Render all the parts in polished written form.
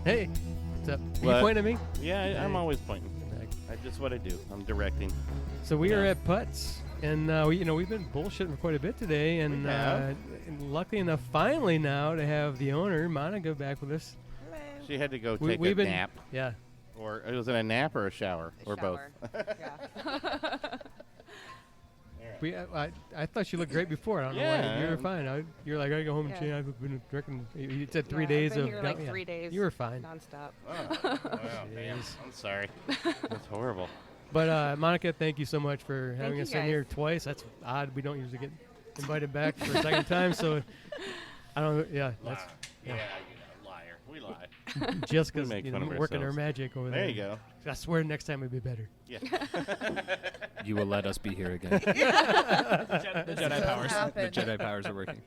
Hey, what's up? Are What? you pointing at me? Yeah, I'm always pointing. That's what I do. I'm directing. So we are at Putt's, and we've been bullshitting for quite a bit today, and luckily enough, finally now to have the owner, Monica, back with us. Hello. She had to go take a nap. Yeah. Or was it a nap or a shower? Shower. Both? Yeah. I thought she looked great before. I don't know why. You were fine. You're like, I gotta go home and change. I've been drinking. You said 3 days I've been of. here like 3 days. You were fine. Nonstop. Oh, wow, man. I'm sorry. That's horrible. But Monica, thank you so much for having us in here guys. twice. That's odd. We don't usually get invited back for a second time, so I don't. Yeah. That's, Liar. We lie. Jessica's make fun of working her ourselves. magic over there. There you go. I swear next time it'll be better. Yeah. You will let us be here again. The Jedi powers. happen. The Jedi powers are working.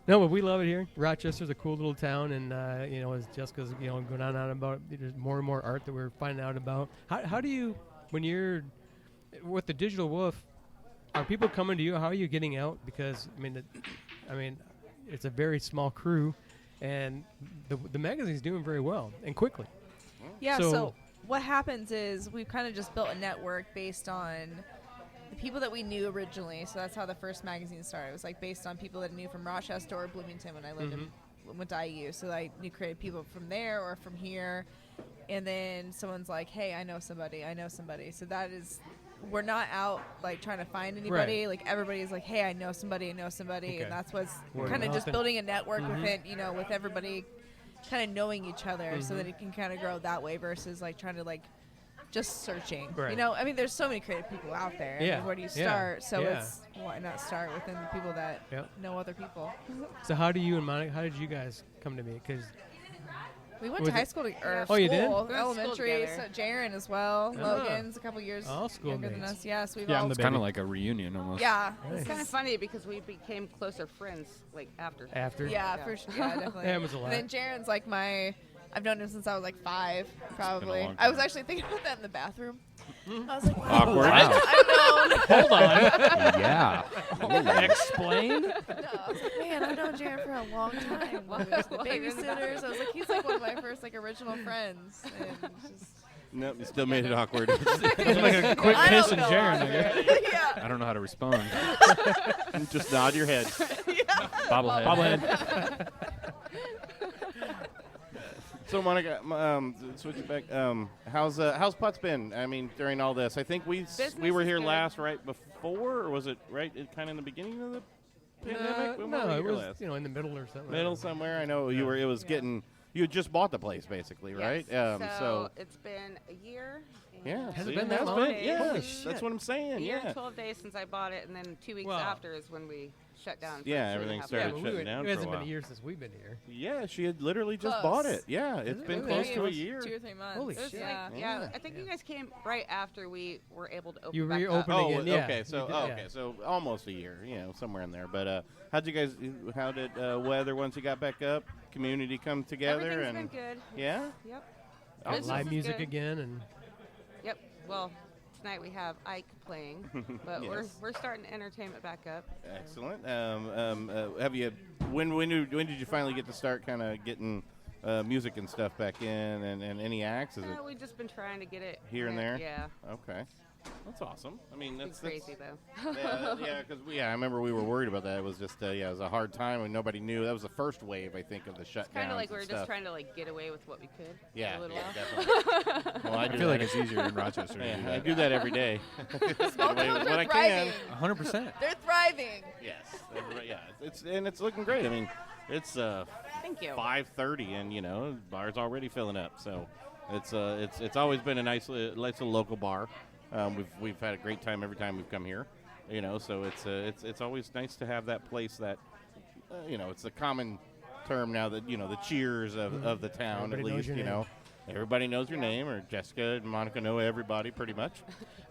No, but we love it here. Rochester's a cool little town, and as Jessica's going on about, there's more and more art that we're finding out about. How do you, when you're with the Digital Wolf, are people coming to you? How are you getting out? Because I mean, it's a very small crew, and the magazine's doing very well and quickly. Yeah, So- so what happens is we've kind of just built a network based on the people that we knew originally. So that's how the first magazine started. It was like based on people that I knew from Rochester or Bloomington when I lived went to IU. So I knew creative people from there or from here. And then someone's like, hey, I know somebody. So that is, we're not out like trying to find anybody. Right. Like everybody's like, hey, I know somebody. Okay. And that's what's Word kind of of just mouth. building a network within, with everybody kind of knowing each other so that it can kind of grow that way versus like trying to like just searching. Right. There's so many creative people out there. Yeah. Where do you Yeah. start? So Yeah. it's why not start within the people that Yep. know other people. So how do you and Monica? How did you guys come to me? Because We went Was to high it- school, Oh, you did? school, We went to school elementary, together. so Jaren as well. Ah. Logan's a couple years All younger than schoolmates. us. Yes, we've Yeah, all. it's kind of like a reunion almost. Yeah. Nice. It's kind of funny because we became closer friends like after. after. Yeah, Yeah. for sure. Yeah, definitely. Yeah, it was a lot. And then Jaren's like I've known him since I was like 5, probably. long I was time. actually thinking about that in the bathroom. I was like, Awkward. Wow. I've known. Hold on. Yeah. Explain. No, I was like, man, I've known Jaren for a long time. Why- We was the why didn't babysitters. I was like, he's like one of my first like original friends. And it's just, Nope, you still made it awkward. Like a quick I piss don't and know Jaren. either. Yeah. I don't know how to respond. Just nod your head. Bobblehead. So Monica, switching back, how's Putt's been? I mean, during all this, I think we Business were is here good. last right before, or was it right kind of in the beginning of the pandemic? When were we No, it here was last? in the middle or something. Middle somewhere. I know you were. It was getting. You had just bought the place, basically, right? Yes. So So it's been a year. yeah, Has it see, been that has long? been- yeah, Holy that's shit. what I'm saying. A year Yeah, and 12 days since I bought it, and then 2 weeks Well- after is when we shut down. for Yeah, 2.5 everything months. started but shutting down It for a hasn't been a while. year since we've been here. Yeah, she had literally just Close. bought it. Yeah, it's it been really? close Maybe to it a was year. 2 or 3 months. Holy It was shit. like- Yeah. yeah, I think you guys came right after we were able to open You back up. reopened Oh, again, yeah. okay. So You did, okay, yeah. so almost a year, somewhere in there. But how did weather once you got back up? Community come together Everything's and been good. yeah. Yep. Awesome. Live is music good. again, and Yep. Well, tonight we have Ike playing, but Yes. we're starting entertainment back up. so. Excellent. Have you? When did you finally get to start kind of getting music and stuff back in, and any acts? Is it We've just been trying to get it here and there? Yeah. Okay, that's awesome. I mean, It's that's crazy though. yeah, because I remember we were worried about that. It was just it was a hard time and nobody knew. That was the first wave, I think, of the shutdowns. Kind of like we and were stuff. just trying to get away with what we could. Yeah, For a little yeah, while. definitely. Well, I feel like it's easier in Rochester. Yeah, to do I that. do that every day. Small Get away towns with are what I thriving. can. 100%. They're thriving. Yes, yeah. It's looking great. I mean, it's Thank you. 5:30, and bar's already filling up. So it's always been a nice little local bar. We've had a great time every time we've come here. So it's always nice to have that place that it's a common term now that the cheers of the town. Everybody at knows least your name. everybody knows your name, or Jessica and Monica know everybody pretty much.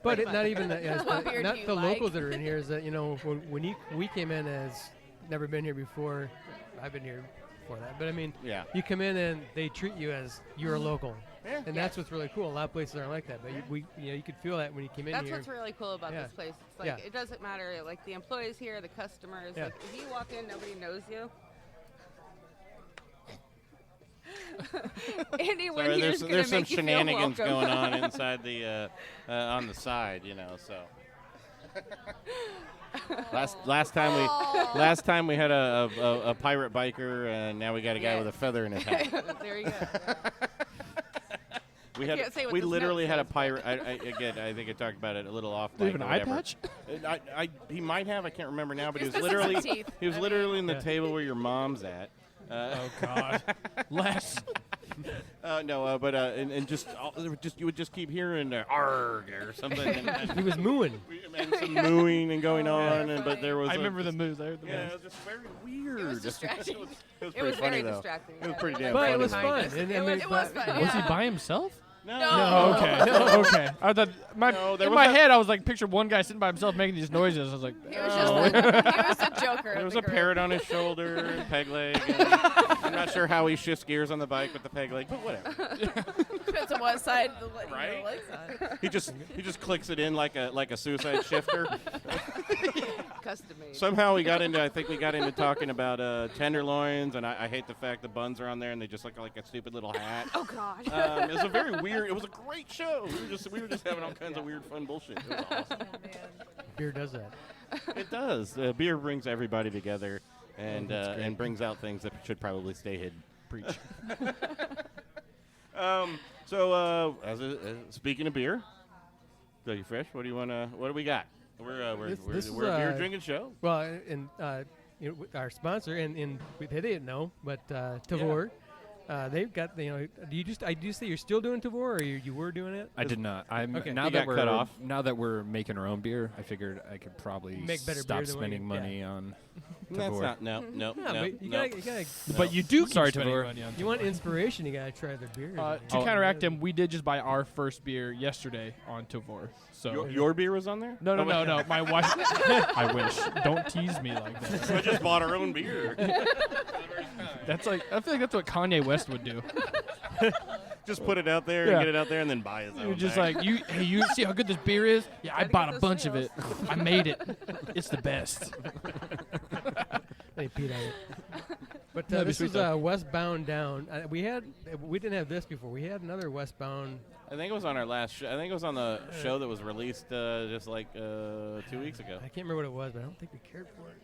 but not even the, What beer not do you the like? locals that are in here. Is that when we came in as never been here before. I've been here before that, but I mean, Yeah. you come in and they treat you as you're a local. Yeah. And that's what's really cool. A lot of places aren't like that, but you could feel that when you came in That's here. what's really cool about Yeah. this place. It's like Yeah. it doesn't matter like the employees here, the customers. Yeah. Like if you walk in, nobody knows you. Anyone Sorry, here's there's gonna some make you feel shenanigans welcome. going on inside the on the side, So last time we had a pirate biker, and now we got a guy Yeah. with a feather in his hat. There you go. We can't say what we this literally note had a says, but- pirate. I think I talked about it a little off. Do you mic have or an eye whatever. patch? He might have. I can't remember now, but he was He's missing some literally teeth. he was I literally in the Yeah. table where your mom's at. Oh God. Less. And just you would just keep hearing arg or something, He was mooing. and some mooing and going on, but there was. I remember the moves. I heard the Yeah, moves. it was just very weird. It was distracting. it was It pretty was funny very though. distracting. It was yeah. pretty damn But funny. it was though. fun. It And, was fun. Was he Yeah. by himself? No. No. Oh, okay. Okay. I thought No, there in was my a- head I was like picture one guy sitting by himself making these noises. I was like, He was just a joker. There of was the a group. parrot on his shoulder, and peg leg. And I'm not sure how he shifts gears on the bike with the peg leg, but whatever. Depends on what side the Right? legs on. He just clicks it in like a suicide shifter. Custom made. Somehow I think we got into talking about tenderloins, and I hate the fact the buns are on there and they just look like a stupid little hat. Oh God. It was a very weird. It was a great show. We were just having all kinds of weird, fun bullshit. It was awesome. beer does that. It does. Beer brings everybody together, and brings out things that should probably stay hidden. preach. Speaking of beer, Dougie Fresh, what do we got? We're This we're is, a beer drinking show. Well, and our sponsor, and they didn't know, but Tavour, they've got do you say you're still doing Tavour, or you were doing it? I did not. I'm Okay. now You that got we're cut off. now that we're making our own beer. I figured I could probably Make better stop beer than what spending you- money on. That's Tavour. not no. No, but you no. gotta But you do Sorry, keep spending Tavour. money on. you want inspiration, you gotta try their beer. To Oh, counteract him, we did just buy our first beer yesterday on Tavour. So Your beer was on there? no. My wife. I wish. Don't tease me like that. I just bought our own beer. That's like I feel like that's what Kanye West would do. Just put it out there Yeah. and get it out there, and then buy his own. You're just back. like you see how good this beer is? Yeah, I Gotta bought get a those bunch of it. I made it. It's the best. They peed on it. But That'd be this sweet, is though. Westbound Down. We didn't have this before. We had another Westbound. I think it was on our last show. I think it was on the show that was released just like 2 weeks ago. I can't remember what it was, but I don't think we cared for it.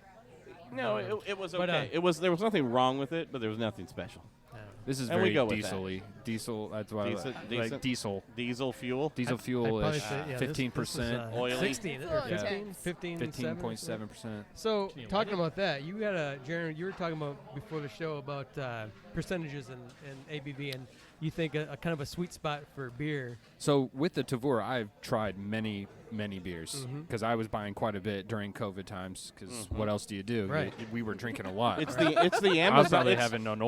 No, it was But, okay. There was nothing wrong with it, but there was nothing special. This is And we very go with that. diesel-y. Diesel. That's why Decent- like decent. diesel. Diesel fuel. Diesel I'd fuel probably is say, yeah, this- 15%. Oily. 16 or Full 15, tanks. 15.7%. So Can you talking light about that, you had Jaron, you were talking about before the show about percentages and ABV, and you think a kind of a sweet spot for beer. So with the Tavour, I've tried many beers Mhm. because I was buying quite a bit during COVID times. Because what else do you do? Right. We were drinking a lot. It's the I was Amazon. probably it's, having an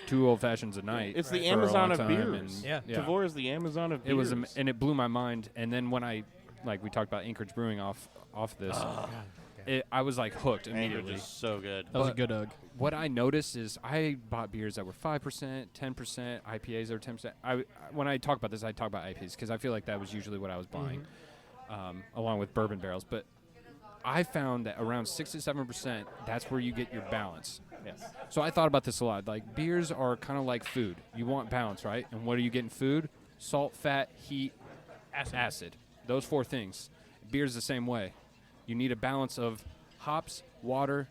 two old fashions a night. it's the for a Amazon long of time, beers. Yeah. Tavour is the Amazon of beers. It was, and it blew my mind. And then when we talked about Anchorage Brewing off this, I was like hooked Anchorage immediately. is so good. That was a But- good ugg. What I noticed is I bought beers that were 5%, 10%, IPAs that were 10%. When I talk about this, I talk about IPAs because I feel like that was usually what I was buying, along with bourbon barrels. But I found that around 6 to 7%, that's where you get your balance. Yes. So I thought about this a lot. Like beers are kind of like food. You want balance, right? And what are you getting? Food, salt, fat, heat, acid. Those 4 things. Beer's the same way. You need a balance of hops, water,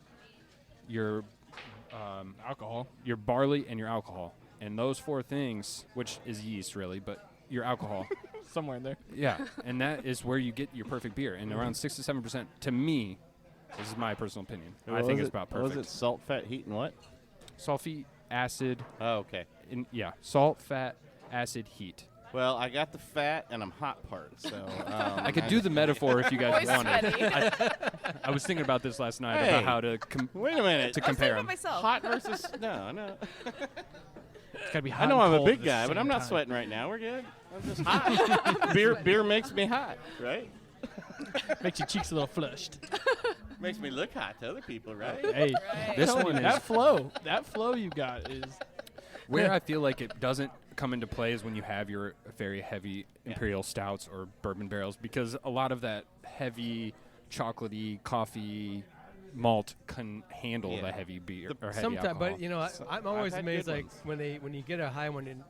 your alcohol, your barley, and your alcohol. And those 4 things, which is yeast really, but your alcohol. Somewhere in there. Yeah, and that is where you get your perfect beer. And around 6 to 7%, to me, this is my personal opinion. I think it's about What perfect. was it? Salt, fat, heat, and what? Sulfate, acid, Oh, okay. salt, fat, acid, heat. Well, I got the fat and I'm hot part, so I could do the metaphor if you guys Boy wanted. sweaty. I was thinking about this last night Hey. about how to Wait a minute. to I was compare thinking them. myself. Hot versus no. It's gotta be I know I'm a big guy, but I'm not sweating right now. We're good. I'm just hot. beer makes me hot, right? Makes your cheeks a little flushed. Makes me look hot to other people, right? Hey, Right. This one is that flow you got is. where I feel like it doesn't come into play is when you have your very heavy imperial stouts or bourbon barrels, because a lot of that heavy chocolatey coffee malt can handle the heavy beer or heavy Sometimes, alcohol. but I'm always had amazed, good like ones. when you get a high one and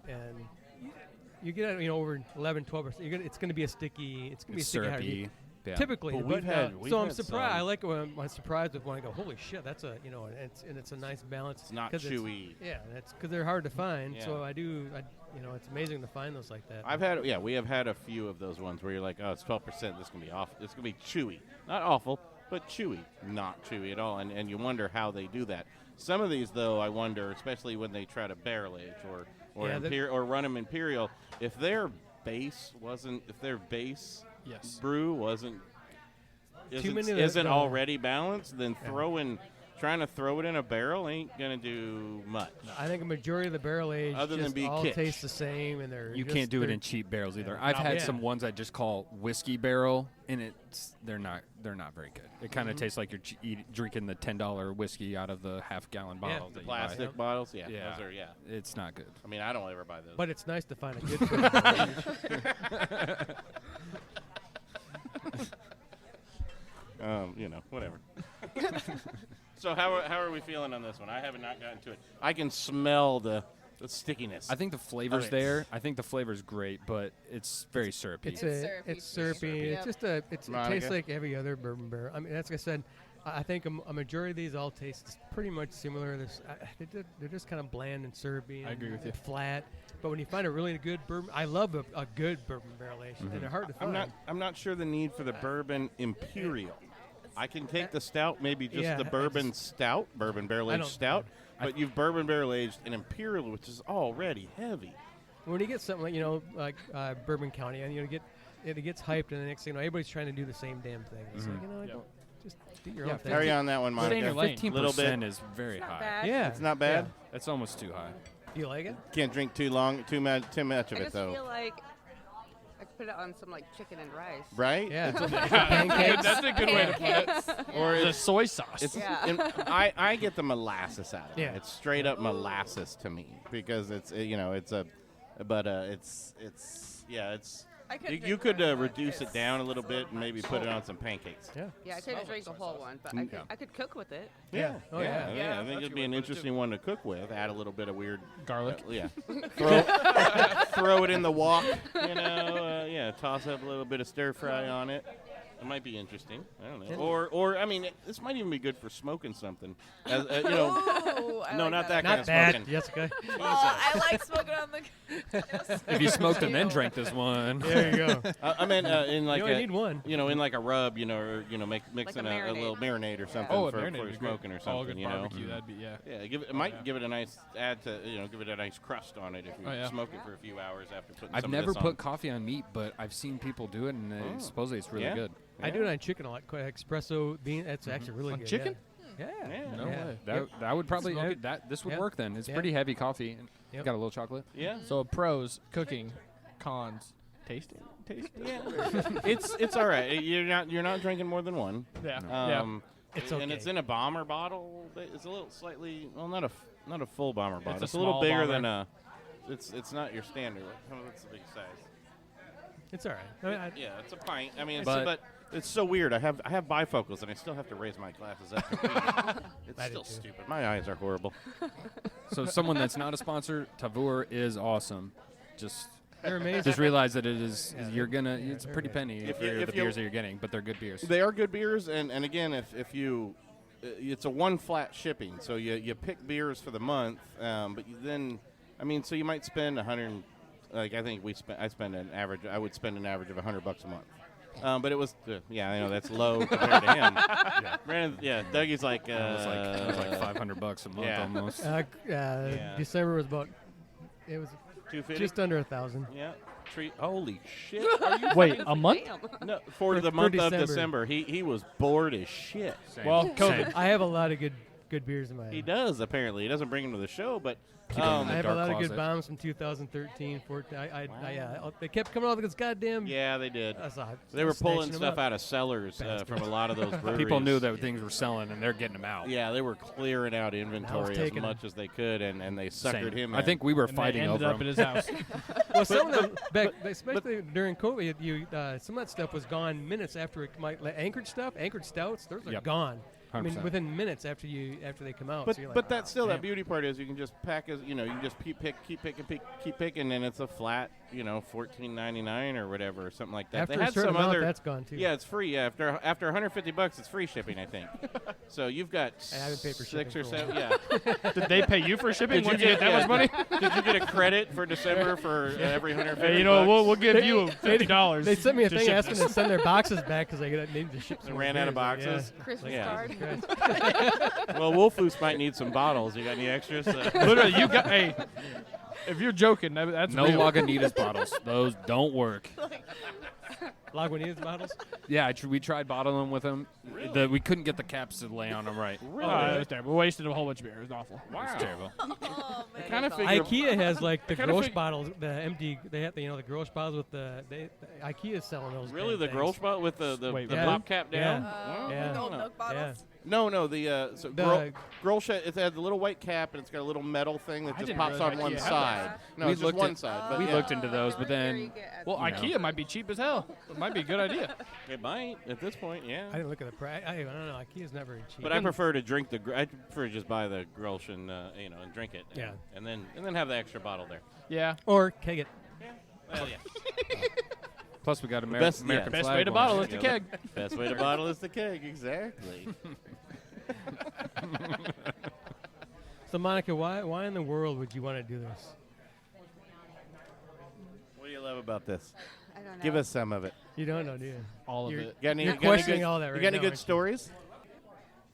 you get it, over 11-12%. It's going to be a sticky. It's going to be a It's sticky. high. syrupy. Yeah. Typically, But but we've had so I'm some. surprised. I like it when I'm surprised with when I go, holy shit, that's a and it's a nice balance. It's not 'cause chewy. Yeah, that's because they're hard to find. Yeah. So it's amazing to find those like that. We have had a few of those ones where you're like, oh, it's 12%. This is gonna be off. It's gonna be chewy, not awful, but chewy, not chewy at all. And you wonder how they do that. Some of these, though, I wonder, especially when they try to barrel age or run them imperial, if their base Yes. brew wasn't Too many of isn't the- already balanced, then trying to throw it in a barrel ain't gonna do much. I think a majority of the barrel age Other than just be all kitsch. taste the same, and they're You just- can't do it they're- in cheap barrels either. Yeah. I've had Yeah. some ones I just call whiskey barrel, and they're not very good. It kind of tastes like you're drinking the $10 whiskey out of the half-gallon Yeah. bottles. The that you buy. plastic bottles, yeah, Yeah. those are It's not good. I mean, I don't ever buy those. But it's nice to find a good barrel age. Whatever. So how are we feeling on this one? I haven't not gotten to it. I can smell the stickiness. I think the flavor's it. there. I think the flavor's great, but it's very syrupy. It's syrupy. it's syrupy. Yep. It's just it Monica? tastes like every other bourbon barrel. I mean, that's like I said. I think a majority of these all taste pretty much similar. They're just kind of bland and syrupy. I agree with you. Flat. But when you find a really good bourbon, I love a good bourbon barrel aged, and they're hard to find. I'm not sure the need for the bourbon imperial. I can take the stout, maybe just Yeah, the I bourbon stout, bourbon barrel I aged don't- stout, but you've bourbon barrel aged an imperial, which is already heavy. When you get something like Bourbon County, and it gets hyped, and the next thing everybody's trying to do the same damn thing. It's like don't just do your own thing. Carry on that one, Stay in your Monica. lane. 15% is very Not high. bad. Yeah, It's not bad. That's almost too high. Do you like it? Can't drink too much of I it just though. feel like I could put it on some chicken and rice. Right? Yeah. Pancakes. That's a good way to put it. Or The soy sauce. It's Yeah. I get the molasses out of it. Yeah. It's straight up molasses to me because it's I couldn't you drink could more than reduce one. it down a little bit and maybe put it on some pancakes. Yeah. Yeah, I couldn't drink the whole one, but I could cook with it. Yeah. Oh, yeah. I think it'd be an interesting one to cook with. Add a little bit of weird Garlic. throw it in the wok. Toss up a little bit of stir fry on it. It might be interesting. I don't know. Or I mean, this might even be good for smoking something. Ooh, I no, like not that kind Not of bad, smoking. Jessica. Oh, I like smoking on the. If you smoked and then drank this one. There you go. I mean, in like You only need one. in like a rub, or mixing a a little marinade or something Oh, a for marinade would for be smoking great. or All something. good You know. barbecue. That'd be Yeah, it might give it a nice give it a nice crust on it if you Oh, yeah. smoke it for a few hours after putting. I've some never of this put on. coffee on meat, but I've seen people do it, and supposedly it's really Yeah? good. I do it on chicken a lot. Espresso bean. That's actually really On good. chicken? Yeah. Yeah. No way. That would probably Smoke it. this would Yeah. work then. It's Yeah. pretty heavy coffee. And Yep. Got a little chocolate. Yeah. So pros, cooking, cons, tasting. Yeah. it's all right. You're not drinking more than one. Yeah. It's And okay. it's in a bomber bottle. It's a little slightly not a full bomber bottle. a It's a little small bigger bomber. than a. It's not your standard. What's the big size? It's all right. I mean, Yeah, it's a pint. I mean, But- but it's so weird. I have bifocals and I still have to raise my glasses up. It's I do still too. stupid. My eyes are horrible. So someone that's not a sponsor, Tavour is awesome. Just they're amazing. just realize that it is. Yeah, You're gonna. yeah, It's a they're pretty good. penny If for you- the if you- beers that you're getting, but they're good beers. They are good beers, and again, if you, it's a one flat shipping, so you pick beers for the month, but so you might spend 100. Like I think I spend an average. I would spend an average of $100 a month. But it was, I know that's low compared to him. Brandon, Dougie's like, It was like $500 a month Yeah. almost. December was about. It was 250. just under 1,000. Yeah. Holy shit! Are you Wait, a month? Damn. no, for the For month of December. December, he was bored as shit. Same. Well, Same. COVID. I have a lot of good beers in my. He does apparently. He doesn't bring them to the show, but Keep 'em in I the have a dark lot of closet. good bombs from 2013, 14. They kept coming out with this goddamn. yeah, they did. I saw it. They were Snatching pulling them stuff up. out of cellars from a lot of those breweries. People knew that things were selling, and they're getting them out. Yeah, they were clearing out inventory as taking much as they could, and they suckered Same. him I in. think we were And they fighting ended over up them. at his house. Well, some of them, especially during COVID, some of that stuff was gone minutes after it. Anchored stuff, anchored stouts, those are Yep. gone. I mean, 100%. within minutes after they come out. But so you're like, but that's still damn. that beauty part is you can just pack as you can just keep picking, and it's a flat $14.99 or whatever or something like that. After they a had certain some amount, other. that's gone too. Yeah, it's free. Yeah, after $150, it's free shipping, I think. So you've got I haven't paid for 6 or shipping for 7. Yeah. Did they pay you for shipping? Did Did you you get that much money? Did you get a credit for December for every $150? Hey, we'll give you $50. They sent me a to thing ship asking this. to send their boxes back because they needed to ship. They some more ran out of beers. Like, boxes. Christmas Yeah. card. Well, Wolfoos might need some bottles. You got any extras? Literally, you got. Hey, if you're joking, that's No real. Lagunitas bottles. Those don't work. Lagunitas bottles. Yeah, we tried bottling them with them. We couldn't get the caps to lay on them right. Oh, that was terrible. We wasted a whole bunch of beer. It was awful. Wow. It's terrible. Oh, man. kind of figure. IKEA has like the kinda Grosch fig- bottles, the empty. They have the Grosch bottles with the IKEA's selling those. Really, damn the things. Grolsch bottle with the Wait, yeah. pop cap down? Yeah. The Yeah. gold milk bottles. No, the The- Grolsch, it has the little white cap and it's got a little metal thing that I just didn't pops realize on one IKEA had side. No, We it's just looked one at- side. But we yeah. looked into those, but then Well, You know. IKEA might be cheap as hell. It might be a good idea. It might at this point, yeah. I didn't look at the price. I don't know. IKEA's never cheap. But I prefer to drink I prefer to just buy the Grolsch and and drink it. Yeah. And then have the extra bottle there. Yeah. or keg it. Well, yeah. plus we got best- American Best flag way to ones. bottle is the Yeah, keg. Best way to bottle is the keg, exactly. So Monica, why in the world would you want to do this? What do you love about this? I don't know. Give us some of it. You don't know, do you? All of You're- it. Got any, You're got any questioning good, all that You right got any now, good aren't you? stories?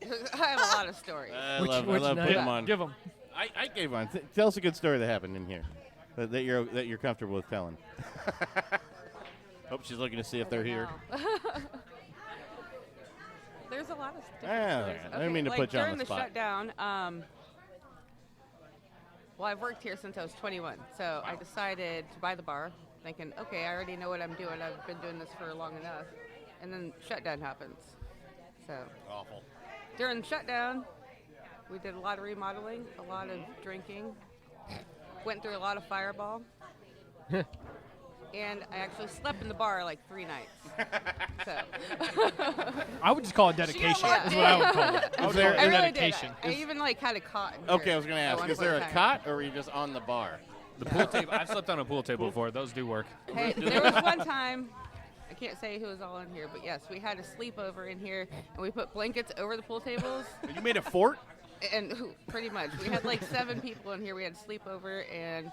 I have a lot of stories. I Which love night? putting them on. Give them. I gave one. Tell us a good story that happened in here that you're comfortable with telling. Hope she's looking to see if they're here. There's a lot of different Ah, stories. I didn't mean to put you on during the spot. shutdown, well, I've worked here since I was 21, so I decided to buy the bar, thinking, okay, I already know what I'm doing. I've been doing this for long enough. And then shutdown happens. So Awful. during the shutdown, we did a lot of remodeling, a lot of drinking, went through a lot of Fireball. And I actually slept in the bar like 3 nights. So I would just call it dedication. Yeah. Is what I would call it. I would there- call I it really dedication. did. I even like had a cot. in Okay, here I was going to at ask, one is point there in a time. cot or were you just on the bar? The pool table. I've slept on a pool table before. Those do work. Hey, there was one time, I can't say who was all in here, but yes, we had a sleepover in here, and we put blankets over the pool tables, You made a fort? and pretty much we had like 7 people in here. We had a sleepover, and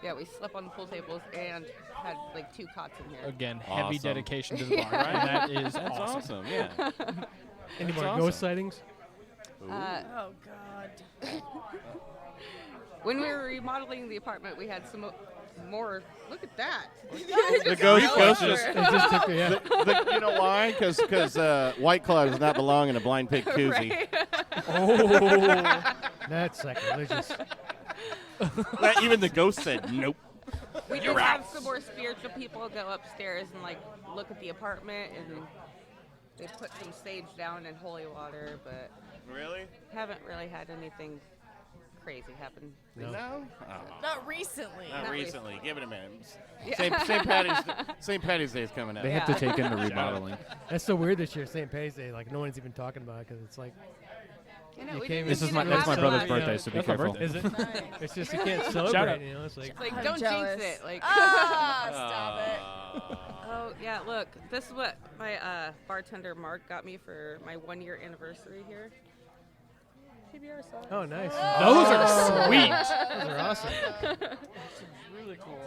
yeah, we slept on the pool tables and had like 2 cots in here. Again, heavy Awesome. dedication to the bar. Right? And that is That's awesome. awesome, yeah. Any more awesome. ghost sightings? Oh, God. When we were remodeling the apartment, we had some more. Look at that. The ghost just... It just took me. Yeah. You know why? Because White Claw does not belong in a blind pig koozie. Right? That's sacrilegious. Even the ghost said nope. We did have some more spiritual people go upstairs and like look at the apartment, and they put some sage down in holy water, but Really? haven't really had anything crazy happen. No. No? Oh, Not recently. not Not recently. Give it a minute. Yeah. St. Patty's Day is coming up. They have to take in the remodeling. That's so weird this year, St. Patty's Day. Like no one's even talking about it because it's like, You know, You we came didn't This This is is my even my- that's my have brother's last birthday, year. so be That's my careful. birthday. is it? Nice. It's just you can't out. celebrate. You know, it's like It's like, I'm don't jealous. jinx it. Like, Ah, stop it. oh yeah, look, this is what my bartender Mark got me for my 1-year anniversary here. PBR sauce. oh, nice. Those are sweet. Those are awesome. Really cool.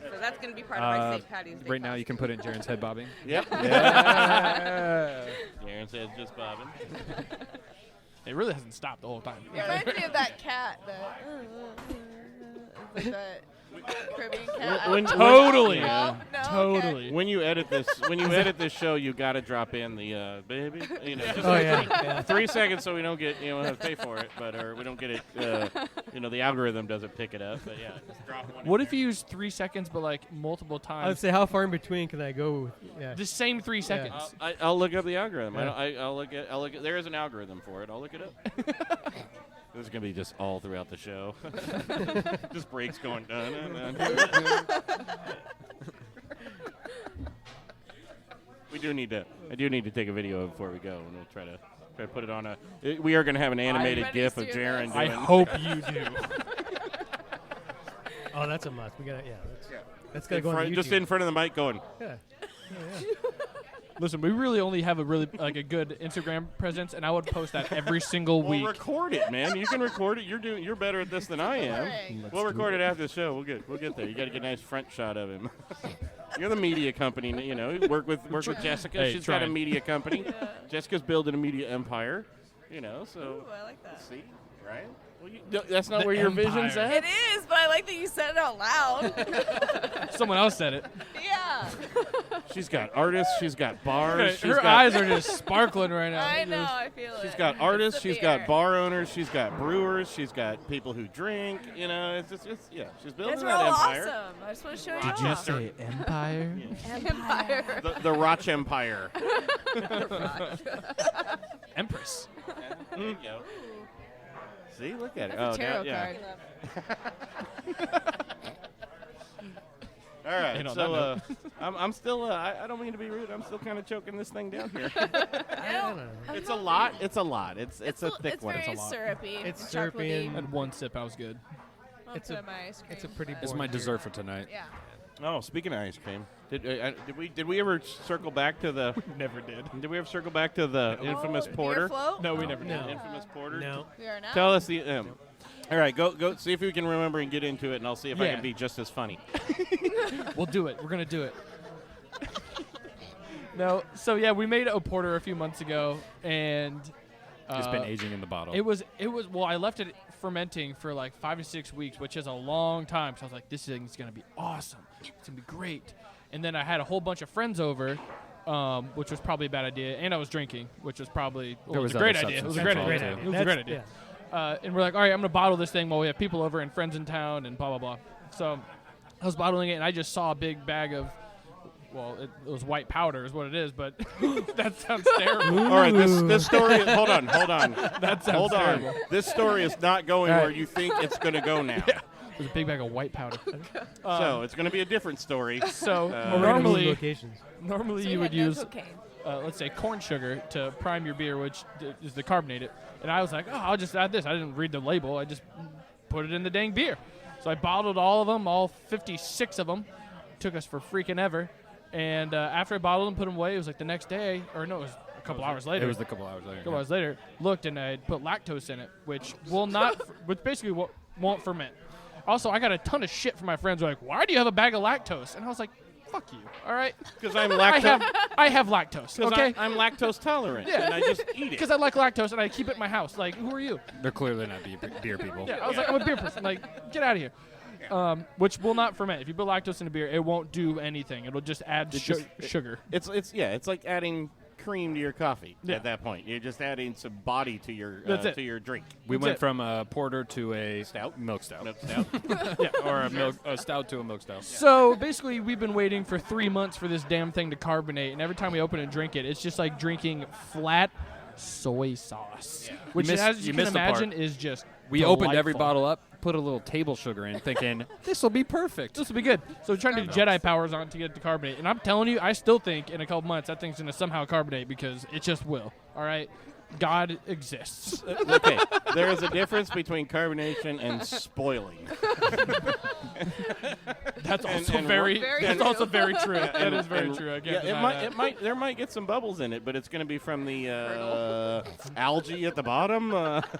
So that's gonna be part of my St. Patty's Day. Right now, you can put it in Jaren's head bobbing. Yep. Yeah. Aaron says just bobbing. It really hasn't stopped the whole time. It reminds me of that cat. Like that Caribbean cat. When- Totally. Yeah. No? Okay. Totally. When you edit this show, you got to drop in the baby. You know, just Oh yeah. yeah. 3 seconds so we don't get have to pay for it, or we don't get it. The algorithm doesn't pick it up. But yeah, just drop one. What if you use 3 seconds, but like multiple I would times? say, how far in between can I go? Yeah. The same 3 seconds. I'll look up the algorithm. Yeah. I'll look at. There is an algorithm for it. I'll look it up. This is gonna be just all throughout the show. Just breaks going. Dun, dun, dun. I do need to take a video before we go, and we'll try to Try to put it on a. We are going to have an animated ready GIF to of do Jaron this. doing. I hope you do. Oh, that's a must. We got to, that's got to in go on front, YouTube. just in front of the mic, going. Yeah. Listen, we really only have a a good Instagram presence, and I would post that every single Well, week. record it, man. You can record it. You're better at this than I am. Right. We'll record it after the show. We'll get there. You got to get a nice front shot of him. You're the media company, you know. You work with Jessica. Hey, She's got a trying. media company. Jessica's building a media empire, you know. So Ooh, I like that. see, right? Well, that's not where your vision's empire. at. It is, but I like that you said it out loud. Someone else said it. Yeah. She's got artists. She's got bars. She's Her got, eyes are just sparkling right now. I know. I feel it. She's got artists. It's the She's got beer. bar owners. She's got brewers. She's got people who drink. You know, it's yeah. She's building It's that real empire. awesome. I just want to show you Did you off. say empire? Empire. The Roch Empire. Empress. There you go. See, look at it. That's a tarot yeah. card. All right, And on so that I'm still. I don't mean to be rude. I'm still kind of choking this thing down here. I don't know. It's a lot. It's a lot. It's a thick it's one. very It's a lot. syrupy. It's chocolatey. syrupy and- And one sip, I was good. I'll It's put a- in my ice cream. It's a pretty boring It's my beer. dessert for tonight. Yeah. Oh, speaking of ice cream, did we ever circle back to the? Never did. Did we ever circle back to the infamous Beer porter? float? No, we never No. did. Infamous porter. No. We are now. Tell us the. All right, go see if we can remember and get into it, and I'll see if I Yeah. can be just as funny. We'll do it. We're gonna do it. No, so yeah, we made a porter a few months ago, and It's been aging in the bottle. It was well, I left it fermenting for like 5 to 6 weeks, which is a long time. So I was like, this thing's gonna be awesome. It's gonna be great. And then I had a whole bunch of friends over, which was probably a bad idea, and I was drinking, which was probably There it was was a great other idea. It was a substances great involved, idea. too. It was a great idea. And we're like, all right, I'm gonna bottle this thing while we have people over and friends in town and blah blah blah. So I was bottling it, and I just saw a big bag of. Well, it was white powder is what it is, but that sounds terrible. All right, this story. Hold on. That sounds Hold on. terrible. This story is not going All right. where you think it's going to go now. There's a big bag of white powder. So it's going to be a different story. So We're gonna move normally locations. you So would had no use, cocaine. let's say, corn sugar to prime your beer, which is to carbonate it. And I was like, oh, I'll just add this. I didn't read the label. I just put it in the dang beer. So I bottled all of them, all 56 of them. Took us for freaking ever. And after I bottled them, put them away, it was like the next day, or no, it was a couple hours later. It was a couple hours later. A couple hours later, looked and I had put lactose in it, which will not, which basically won't ferment. Also, I got a ton of shit from my friends who were like, why do you have a bag of lactose? And I was like, fuck you, all right? Because I'm I have lactose, okay? I'm lactose tolerant, Yeah. and I just eat it. Because I like lactose and I keep it in my house. Like, who are you? They're clearly not beer people. Yeah, I was like, I'm a beer person. Like, get out of here. Which will not ferment. If you put lactose in a beer, it won't do anything. It'll just add sugar. It's like adding cream to your coffee Yeah. at that point. You're just adding some body to your That's it. to your drink. We That's went it. from a porter to a Stout? milk stout. Milk stout. Or a stout to a milk stout. So basically, we've been waiting for 3 months for this damn thing to carbonate, and every time we open and drink it, it's just like drinking flat soy sauce, which, missed- as you you can missed the part. imagine, is just We opened every delightful. bottle up, put a little table sugar in, thinking this will be perfect. This will be good. So we're trying to do Jedi powers on it to get it to carbonate, and I'm telling you, I still think in a couple months that thing's gonna somehow carbonate because it just will. All right, God exists. Okay, there is a difference between carbonation and spoiling. That's also and very. Very That's true. also very true. That is very And- true. I Yeah, can't it might there might get some bubbles in it, but it's going to be from the algae at the bottom.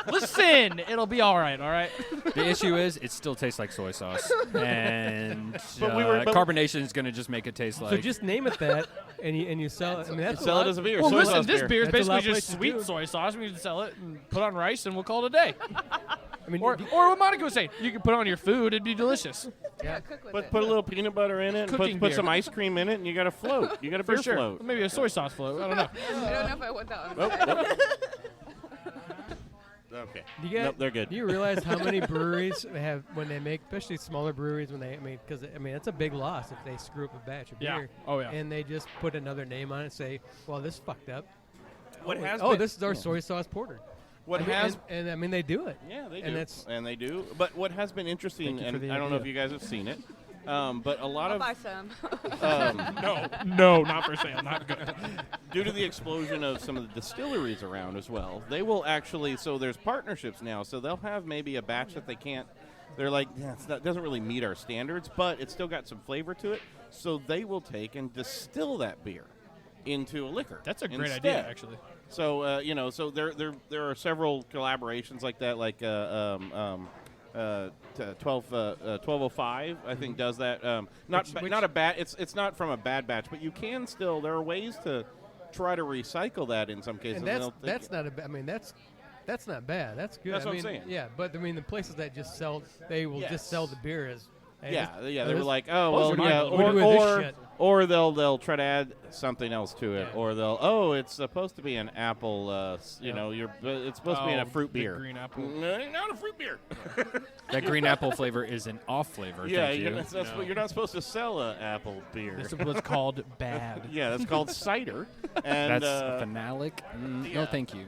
Listen, it'll be all right. All right. The issue is it still tastes like soy sauce, and But carbonation is going to just make it taste like. So just name it that, and you sell it. I mean, that's Sell a it lot. as a beer. Well, soy listen, sauce this beer is That's a lot basically of just places sweet do. soy sauce. We can sell it and put on rice, and we'll call it a day. I mean, Or what Monica was saying, you can put it on your food; it'd be delicious. Yeah, cook with Put it. a little peanut butter in it, and Cooking put beer. some ice cream in it, and you got a float. You got a For beer sure. float. Maybe a soy sauce float. I don't know. I don't know if I want that one. Oh, okay. do you guys, Nope, they're good. Do you realize how many breweries have when they make, especially smaller breweries, when they, because it's a big loss if they screw up a batch of Yeah. beer. Oh, yeah. And they just put another name on it, and say, well, this fucked up. What has Oh, been- this is our soy sauce porter. What I mean, has and I mean they do it. Yeah, they do. And that's- And they do. But what has been interesting, Thank you for and the I don't know if idea. you guys have seen it, But a lot I'll of buy some. No, not for sale. Not good. due to the explosion of some of the distilleries around as well, they will actually. So there's partnerships now. So they'll have maybe a batch that they can't. They're like, yeah, it doesn't really meet our standards, but it's still got some flavor to it. So they will take and distill that beer into a liquor. That's a great instead. idea, actually. So so there are several collaborations like that, like 1205 I think does that. Not a bad. It's not from a bad batch, but you can still. There are ways to try to recycle that in some cases. And that's not a. I mean that's not bad. That's good. That's I what mean, I'm saying. Yeah, but I mean the places that just sell, they will just sell the beer as. Hey, Yeah. They were this- like, oh What's well, your yeah, mind? What do we do with this shit? or they'll try to add something else to it, Yeah. or it's supposed to be an apple. It's supposed to be in a fruit the beer. green apple. Not a fruit beer. That green apple flavor is an off flavor. Yeah, thank you. you're not supposed to sell an apple beer. This is what's called bad. Yeah, that's called cider. And That's phenolic. No, yeah. thank you.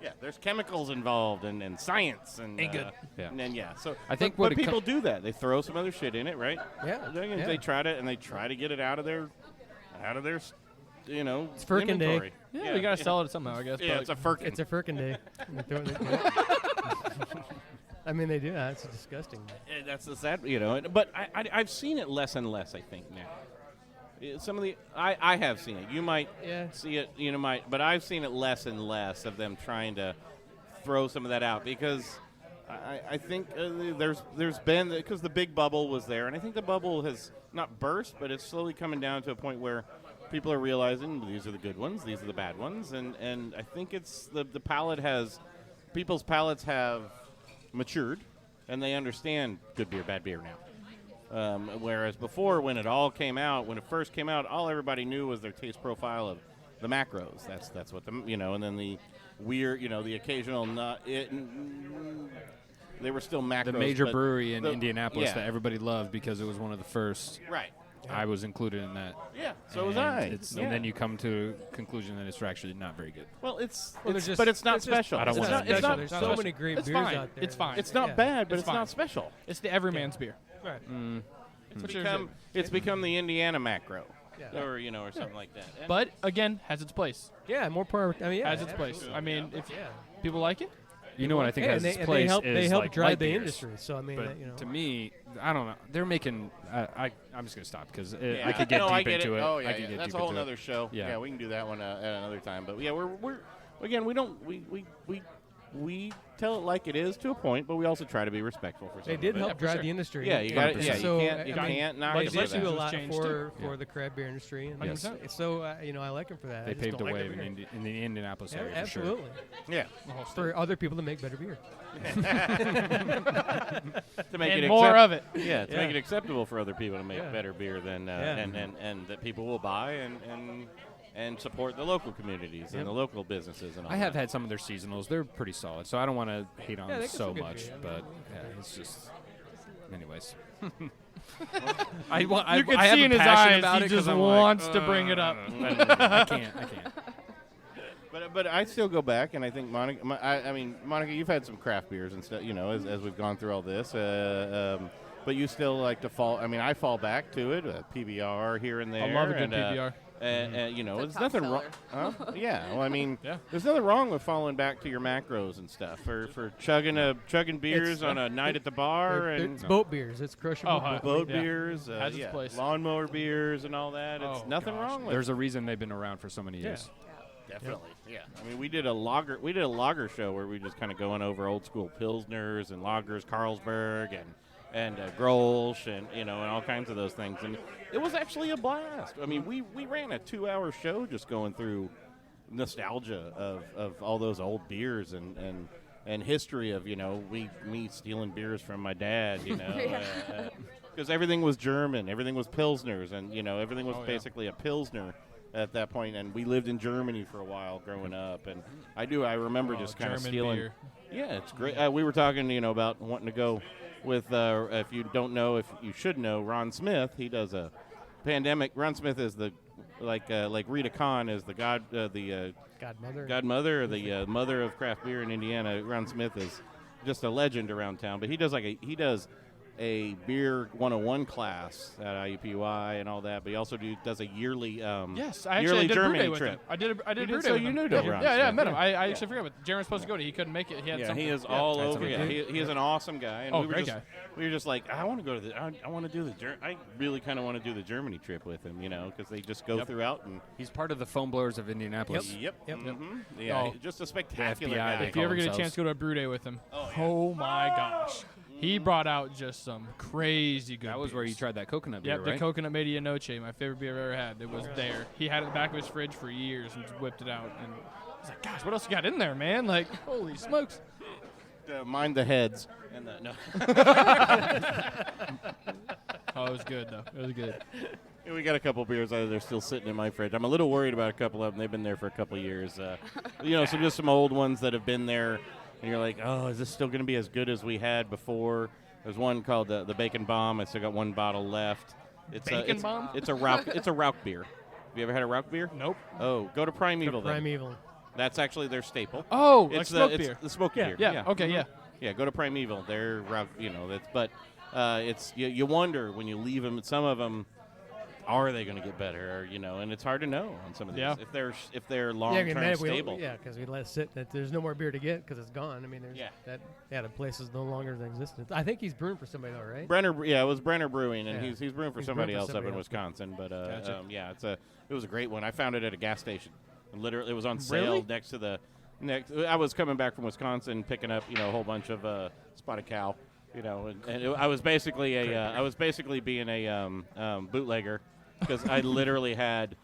yeah, there's chemicals involved and science and Ain't good. Yeah. And then so I think but what it people do that. They throw some other shit in it, right? Yeah, yeah. They try to get it out of their It's Firkin Day. inventory. Yeah, we gotta sell it somehow, I guess. Yeah, but it's a firkin. It's a Firkin day. I mean, they do that. It's disgusting. That's the sad, But I've seen it less and less. I think now. Some of the I have seen it. You might see it. But I've seen it less and less of them trying to throw some of that out because I think there's been because the big bubble was there, and I think the bubble has not burst, but it's slowly coming down to a point where people are realizing these are the good ones, these are the bad ones, and I think it's the palate has people's palates have matured, and they understand good beer, bad beer now. Whereas before, when it first came out, all everybody knew was their taste profile of the macros. That's what and then the weird, the occasional nut. They were still macros. The major but brewery in Indianapolis yeah. that everybody loved because it was one of the first. Right. I was included in that. Yeah. So was And I. And then you come to a conclusion that it's actually not very good. Well, But it's not special. I don't It's want not- to it's not There's special. so many great It's beers fine. out there. It's fine. It's not bad, but It's it's fine. not special. it's the everyman's beer. Right. It's become the Indiana macro, Yeah. or something like that. And But again, has its place. Yeah, more power. I mean, yeah, Has its place. absolutely. I mean, if Yeah. people like it, You know what I think Yeah, has and its they place help. is They help like drive light the beers. industry. So I mean, But to me, I don't know. They're making. I'm just gonna stop because yeah. I could get I deep get into it. Oh I yeah, could get that's deep a whole into it. other show. Yeah. We can do that one at another time. But yeah, we're again, we tell it like it is to a point, but we also try to be respectful for. they some did of it. help for drive sure. the industry. Yeah, you got. And Yeah, so, you I mean, can't knock They it for did do a that. lot Changed for too. the craft beer industry, and 100%. so I like them for that. They I just paved the don't way like their beer. in the Indianapolis Yeah, area for sure. absolutely. Yeah, For other people to make better beer. to make and it more of it. Yeah, to Yeah. make it acceptable for other people to make Yeah. better beer than Yeah. and that people will buy and support the local communities and the local businesses and all I have that. had some of their seasonals. They're pretty solid, so I don't want to hate on Yeah, them they got so some good much. beer. But yeah, it's just, anyways. You can I see have in a his passion eyes, about he it 'cause just I'm wants to bring it up. I can't. But I still go back, and I think Monica. Monica, you've had some craft beers and stuff, as we've gone through all this. But you still like to fall. I mean, I fall back to it. PBR here and there. I love a good and, PBR. It's a there's top nothing wrong. seller. Huh? Yeah. Well, I mean, Yeah. there's nothing wrong with falling back to your macros and stuff for chugging beers on a night at the bar and It's boat beers. It's crushable. Oh, hi. boat Yeah. beers, Has its place. lawnmower beers, and all that. It's Oh, nothing gosh. wrong with There's a reason they've been around for so many years. Definitely, yeah. I mean, we did a lager show where we just kind of going over old school pilsners and lagers, Carlsberg and Grolsch and all kinds of those things, and it was actually a blast. I mean, we ran a 2-hour show just going through nostalgia of all those old beers and history of me stealing beers from my dad, because everything was German, everything was pilsners, and everything was basically a pilsner at that point, and we lived in Germany for a while growing up, and I remember just kind of German stealing. beer. Yeah, it's great. We were talking, about wanting to go with. If you don't know, if you should know, Ron Smith. He does a pandemic. Ron Smith is the like Rita Kahn is the godmother, or the mother of craft beer in Indiana. Ron Smith is just a legend around town. But he does a beer 101 class at IUPUI and all that, but he also does a yearly Yes, I yearly actually did a brew Germany day with trip. him. I did a brew day so with you him. knew Dover on Yeah, I Smith. met him. I actually forgot, but Jeremy was supposed to go to. He couldn't make it. He had something. He is all that's over. okay. Yeah, he is an awesome guy. And Oh, we were great just, guy. We were just like, I want to go to the. I want to do the. I really kind of want to do the Germany trip with him, because they just go throughout and. He's part of the foam blowers of Indianapolis. Yep. Yep. Mhm. Yeah, Oh. just a spectacular FBI, guy. If you ever get a themselves. chance to go to a brew day with him, oh my gosh, he brought out just some crazy good. That was where you beers. tried that coconut beer, Yep, right? the coconut medianoche, my favorite beer I've ever had. It was there. He had it in the back of his fridge for years and just whipped it out. And I was like, gosh, what else you got in there, man? Like, holy smokes. Mind the heads. And the, no. Oh, it was good, though. It was good. Yeah, we got a couple beers out there still sitting in my fridge. I'm a little worried about a couple of them. They've been there for a couple of years. So just some old ones that have been there, and you're like, oh, is this still going to be as good as we had before? There's one called the Bacon Bomb. I still got one bottle left. Bacon Bomb? It's a Rauch beer. Have you ever had a Rauch beer? Nope. Oh, go to Primeval then. Primeval. That's actually their staple. Oh, like It's smoke it's beer. the smoke beer. Yeah, okay, yeah. Yeah, go to Primeval. They're it's you wonder when you leave them. Some of them, are they going to get better? And it's hard to know on some of these Yeah. if they're long Yeah, I mean, term man, stable. because we let it sit. That there's no more beer to get because it's gone. I mean, there's Yeah. the place is no longer in existence. I think he's brewing for somebody though, right? It was Brenner Brewing, and Yeah. he's brewing for He's somebody brewing else for up in somebody else. Wisconsin. But Gotcha. it was a great one. I found it at a gas station. Literally, it was on sale Really? next to the next. I was coming back from Wisconsin, picking up a whole bunch of spotted cow. I was basically being a bootlegger because I literally had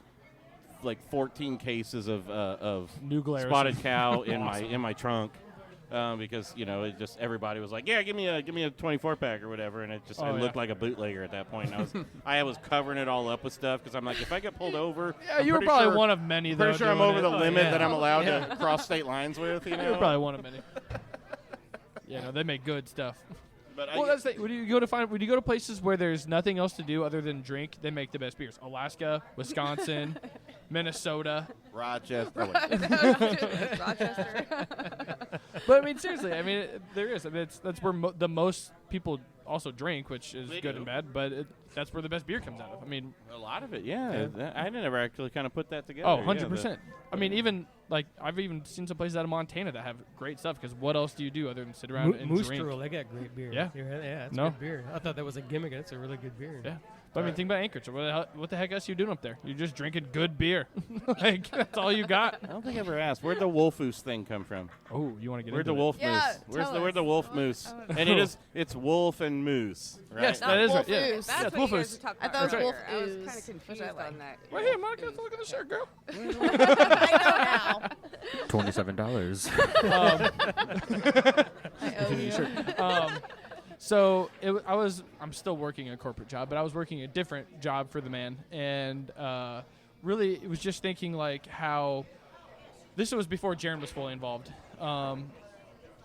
like 14 cases of New Glarus. spotted cow in my trunk. Because it just everybody was like, yeah, give me a 24-pack or whatever, and it just I looked like a bootlegger at that point. And I was covering it all up with stuff because I'm like, if I get pulled over, Yeah, I'm you were pretty probably sure- one of many, though. Pretty sure I'm doing over it. the limit yeah. that I'm allowed to cross state lines with. You were probably one of many. Yeah, no, they make good stuff. But Well, that's the, when you go to places where there's nothing else to do other than drink, they make the best beers. Alaska, Wisconsin, Minnesota. Rochester. Rochester. But I mean, seriously, there is. That's where the most people also drink, which is They good do. and bad. But that's where the best beer comes out of. A lot of it, yeah. I never actually kind of put that together. Oh, yeah, 100%. Even like I've even seen some places out of Montana that have great stuff. Because what else do you do other than sit around and Moose drink? Drool, they got great beer. Yeah. It's No. good beer. I thought that was a gimmick. It's a really good beer. Yeah. But think about Anchorage. What the heck else are you doing up there? You're just drinking good beer. Like that's all you got. I don't think I ever asked. Where'd the Wolfoos thing come from? Oh, you want to get Where'd into the it? wolf Yeah, moose? tell Where's the us. wolf moose? And it's wolf and moose, right? Yes, Not that is right. Wolfoos. Yeah. That's Yeah, what you Wolfoos. guys were talking I about thought it was earlier. I was Wolfoos, kind of which confused I on like. that. Right here, Monica. Look at the shirt, girl. I know now. $27. I owe you. So I'm still working a corporate job, but I was working a different job for the man, and really it was just thinking like how this was before Jaron was fully involved.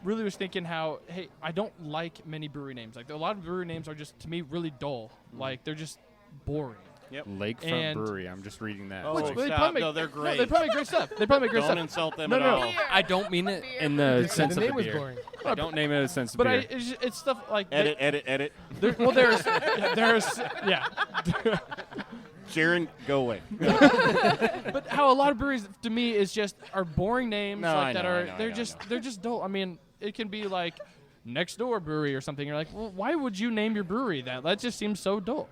Really was thinking how hey, I don't like many brewery names. Like a lot of brewery names are just to me really dull. Like they're just boring. Lakefront And- Brewery. I'm just reading that. Oh, Which stop. they probably make, No, they're great. they probably make great stuff. They probably make great Don't stuff. insult them No, at no. all. I don't mean it in the sense the of name the was beer. boring. I don't name it in the sense of But beer. it's stuff like Edit. there's yeah. Sharon, go away. But how a lot of breweries to me is just are boring names No, I that know, are I know, I they're know, just I know. they're just dull. I mean, it can be like Next Door Brewery or something. You're like, well, why would you name your brewery that? That just seems so dull.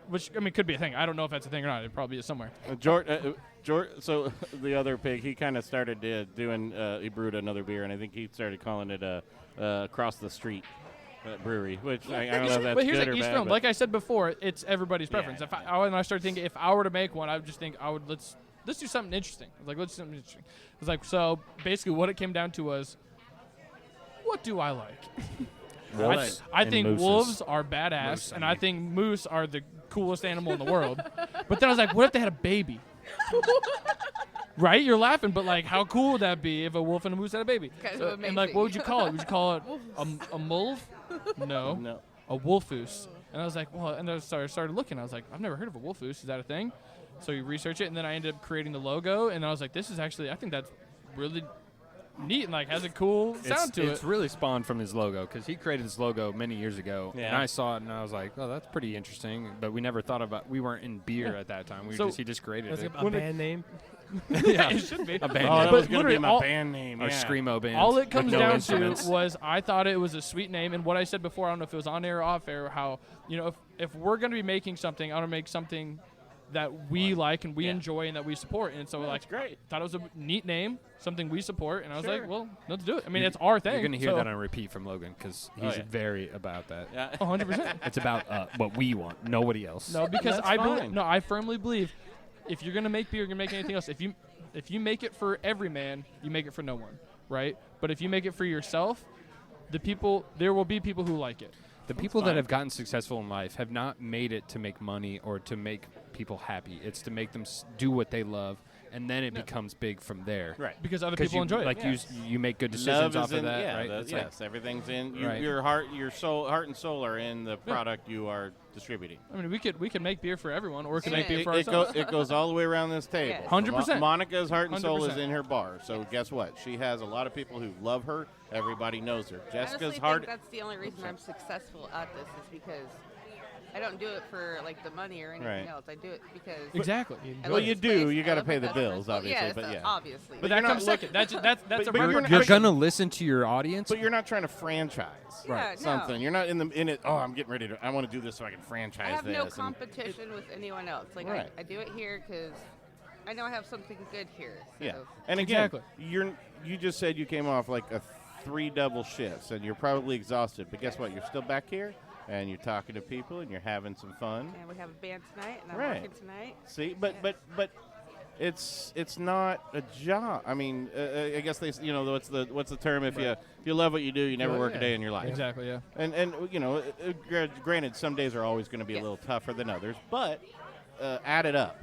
Which I mean, could be a thing. I don't know if that's a thing or not. It probably is somewhere. George, so the other pig, he kind of started doing. He brewed another beer, and I think he started calling it Across the Street Brewery, which I don't know if that's But here's good like or East bad. Rome. but- Like I said before, it's everybody's Yeah, preference. When I started thinking, if I were to make one, I would just think let's do something interesting. I was like, let's do something interesting. It was like, so basically, what it came down to was, what do I like? Wolves I and think mooses. wolves are badass, Moose, I and I mean. think moose are the coolest animal in the world. But then I was like, what if they had a baby? Right? You're laughing, but like, how cool would that be if a wolf and a moose had a baby? Kind of And like, amazing. what would you call it? Would you call it a mulv? No. No. A wolfoos. And I was like, well, and I started looking. I was like, I've never heard of a wolfoos. Is that a thing? So you research it, and then I ended up creating the logo, and I was like, this is actually, I think that's really neat and like has a cool sound to it. It's really spawned from his logo because he created his logo many years ago, Yeah. and I saw it and I was like, "Oh, that's pretty interesting." But we never thought about. We weren't in beer at that time. So- He just created That's it. a band name. Yeah, It should be. a band Oh, name. that But was going to be literally my all- band name. or Yeah. screamo band. All it with comes no down instruments. to was I thought it was a sweet name, and what I said before, I don't know if it was on air or off air, how, if we're going to be making something, I want to make something that we like and we Yeah. enjoy and that we support. And so, That's great. thought it was a neat name, something we support, and I was Sure. like, well, let's do it. I mean, it's our thing. You're gonna hear so that on repeat from Logan because he's yeah. very about that. Yeah. 100%. It's about what we want, nobody else. No, because That's fine. I firmly believe if you're gonna make beer, you're gonna make anything else. If you make it for every man, you make it for no one, right? But if you make it for yourself, there will be people who like it. The people fine. that have gotten successful in life have not made it to make money or to make people happy. It's to make them do what they love, and then it becomes big from there. Right. Because other 'Cause people enjoy it. Like you make good decisions Love is off of in, that, yeah, right? It's yes, everything's in Right. your heart, your soul, heart and soul are in the product you are distributing. I mean, we could make beer for everyone, or we could Yeah. make beer for It ourselves. goes all the way around this table. Yes. 100%. Monica's heart and soul is 100%. in her bar. So guess what? She has a lot of people who love her. Everybody knows her. I Jessica's honestly heart. think that's the only reason I'm successful at this is because I don't do it for like the money or anything Right. else. I do it because Exactly. I Well, love you the do. space, You I gotta love pay my the customers. bills, Well, obviously, yeah, but so yeah. obviously. But you're that not comes second. That's a but you're regular. not- You're gonna listen to your audience. But you're not trying to franchise Yeah, no. something. You're not in it. Oh, I'm getting ready to. I want to do this so I can franchise I have this. no and- competition with anyone else. Like Right. I do it here because I know I have something good here. So. Yeah. And again, Exactly. you just said you came off like 3 double shifts and you're probably exhausted. But guess what? You're still back here and you're talking to people and you're having some fun. And we have a band tonight, and I'm Right. working tonight. See, but it's not a job. I mean, I guess what's the term? If you love what you do, you never work a day in your life. Exactly. Yeah. And granted, some days are always going to be a Yes. little tougher than others, but add it up.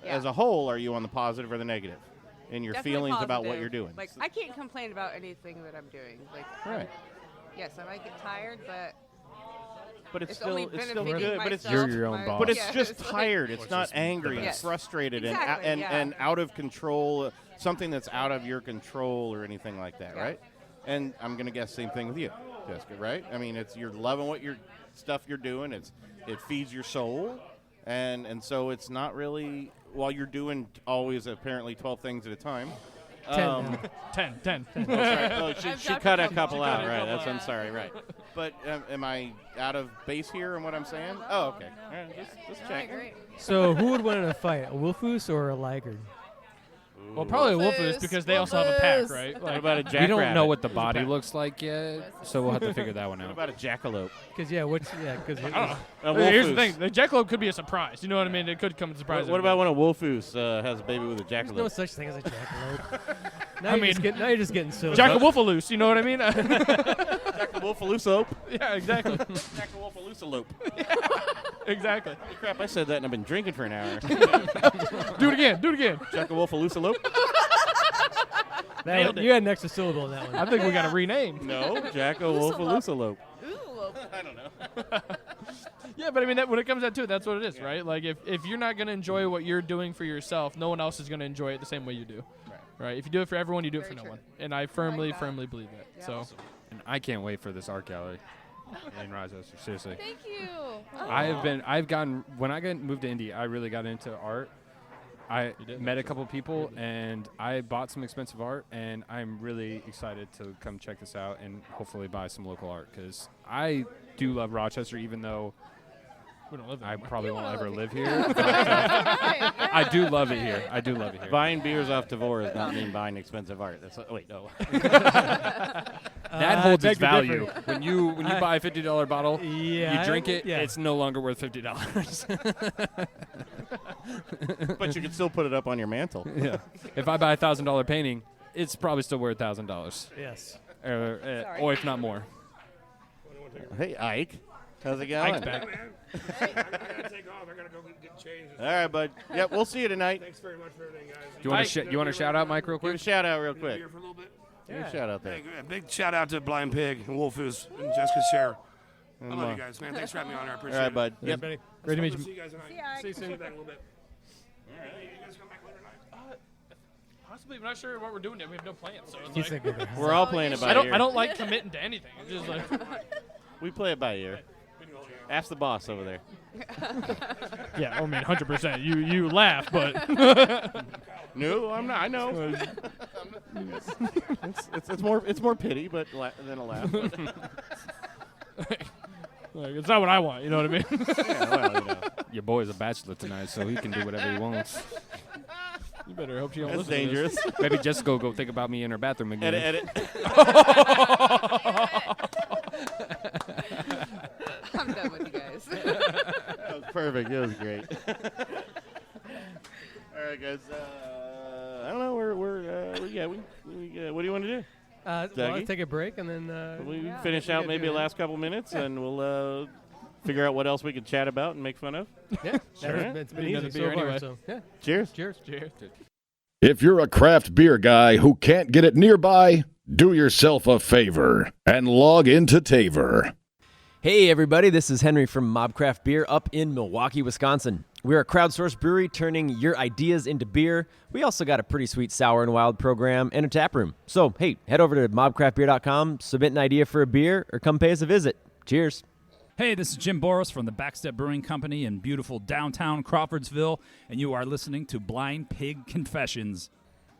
Yeah. As a whole, are you on the positive or the negative in your Definitely feelings about what positive. you're doing? Like I can't complain about anything that I'm doing. Like Right. yes, I might get tired, but But it's still only it's still benefiting good. But it's myself, just You're your own my- boss. but it's yeah, just like- tired. It's not just the angry and best. frustrated Exactly, and, yeah. and out of control. Something that's out of your control or anything like that, Yeah. right? And I'm gonna guess same thing with you, Jessica. Right? I mean, you're loving what stuff you're doing. It feeds your soul, and so it's not really while you're doing always apparently 12 things at a time. 10 now. 10. Oh, sorry. Oh, she I've got cut a a couple couple. out, She cut a right? couple That's I'm out. sorry, right? But am I out of base here in what I'm saying? Oh, okay. All right, just No, check. great. So who would win in a fight, a Wolfoos or a Lager? Well, probably a Wolfoos Wolfoos. because they also have a pack, Wolfoos. right? What Like, about a we jackrabbit? don't know what the body pack. looks like yet, so we'll have to figure that one What out. about a jackalope? Because because I don't know. A Here's the Wolfoos. thing: the jackalope could be a surprise. You know what I mean? It could come as a surprise. What about when a Wolfoos has a baby with a there's no jackalope? such thing as a jackalope. I mean, now you're just getting silly. Jackawolfaloose? You know what I mean? Jackawolfaloosalope. Yeah, exactly. Jackawolfaloosalope. Exactly. Crap, I said that and I've been drinking for an hour. Do it again. Jackawolfaloosalope? Nailed it. You had an extra syllable in that one. I think we got to rename. No, Jackawolfaloosalope. Ooh. I don't know. Yeah, but I mean, when it comes down to it, that's what it is, right? Like, if you're not going to enjoy what you're doing for yourself, no one else is going to enjoy it the same way you do. Right? If you do it for everyone, you do it for Very no true. one. And I firmly, that. firmly believe that. Yeah. So, And I can't wait for this art gallery in Rochester. Seriously. Thank you. When I moved to Indy, I really got into art. I You did? met a couple people and I bought some expensive art, and I'm really excited to come check this out and hopefully buy some local art because I do love Rochester, even though we don't live there I anymore. probably You won't wanna ever live live here. here. Right, I do yeah, love it right. here. I do love it here. Buying beers off Tavour does not mean buying expensive art. Wait, no. That holds its beg to value. differ. When you buy a $50 bottle, Yeah, you drink it, yeah. it's no longer worth $50. But you can still put it up on your mantle. Yeah. If I buy a $1,000 painting, it's probably still worth $1,000, Yes. or if not more. Hey, Ike. How's it going? Ike's back. I gotta take off. I gotta go get changed. All right, bud. Yep, we'll see you tonight. Thanks very much for everything, guys. Do you want Mike. to you want to shout out Mike real Give a quick? shout out real Be quick. here for a little bit. Give a shout out there. Hey, a big shout out to Blind Pig and Wolfoos and Jessica Share. I And, love you guys, man. Thanks for having me on here. I All appreciate right, it. bud. Yep. Everybody. Great to meet We'll you. see you guys tonight. See ya. See you back in a little bit. All right. You guys come back later tonight. Possibly, I'm not sure what we're doing yet. We have no plans, so it's He's like, thinking. We're all playing it by I ear. don't like committing to anything. It's just like We play it by ear. Ask the boss over there. yeah, I mean 100%. You laugh, but No, I'm not. I know. it's more pity, but than a laugh. like, it's not what I want. You know what I mean? Yeah, well, you know. Your boy's a bachelor tonight, so he can do whatever he wants. You better hope she don't That's listen dangerous. Maybe just go think about me in her bathroom again. Edit. I'm done with you guys. That was perfect. That was great. All right, guys. I don't know. What do you want to do? Well, let's take a break and then We Yeah, finish we out can maybe do the it. last couple minutes, and we'll figure out what else we can chat about and make fun of. Yeah, Sure. It's been Need another easy beer so far. anyway. So yeah, Cheers. cheers. Cheers. If you're a craft beer guy who can't get it nearby, do yourself a favor and log into Tavour. Hey everybody, this is Henry from Mobcraft Beer up in Milwaukee, Wisconsin. We're a crowdsourced brewery turning your ideas into beer. We also got a pretty sweet Sour and Wild program and a tap room. So hey, head over to mobcraftbeer.com, submit an idea for a beer, or come pay us a visit. Cheers. Hey, this is Jim Boris from the Backstep Brewing Company in beautiful downtown Crawfordsville, and you are listening to Blind Pig Confessions.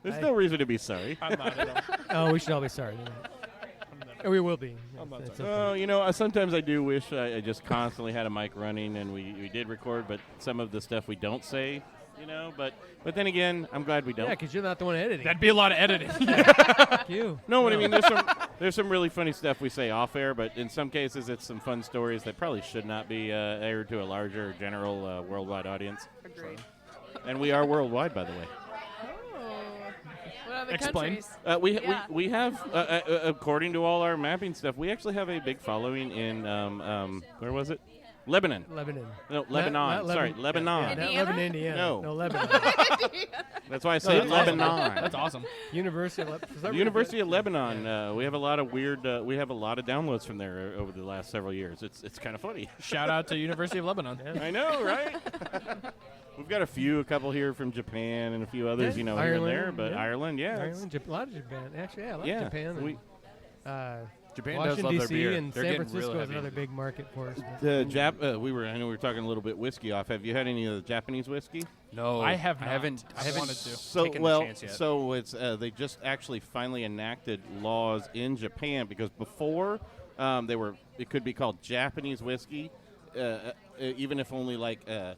There's no reason to be sorry. I'm not at all. Oh, we should all be sorry. We will be. not It's sorry. okay. Oh, sometimes I do wish I just constantly had a mic running and we did record, but some of the stuff we don't say, But then again, I'm glad we don't. Yeah, because you're not the one editing. That'd be a lot of editing. Fuck you. No, what I mean, there's some really funny stuff we say off air, but in some cases it's some fun stories that probably should not be aired to a larger general worldwide audience. Agreed. And we are worldwide, by the way. What other Explain. countries? We have, according to all our mapping stuff, we actually have a big following in where was it? Lebanon. Lebanon. No, Lebanon. Not Sorry, Lebanon. Lebanon. Yeah, not Indiana? Lebanon, Indiana. No. No, Lebanon. That's why I said Lebanon. That's awesome. University of Lebanon. The University of Lebanon. We have a lot of we have a lot of downloads from there over the last several years. It's kind of funny. Shout out to University of Lebanon. I know, right? We've got a couple here from Japan and a few others, Yeah, here and Ireland, there. But yeah. Ireland, yeah. Ireland, a lot of Japan. Actually, yeah, a lot Yeah, of Japan. we- Japan Washington, does love their D.C. beer. and They're San getting Francisco real is heavy. another big market for us. The I know we were talking a little bit whiskey off. Have you had any of the Japanese whiskey? No, I have I not. haven't. I I haven't wanted to. So taken the well, chance yet. so it's they just actually finally enacted laws in Japan because before it could be called Japanese whiskey, even if only like a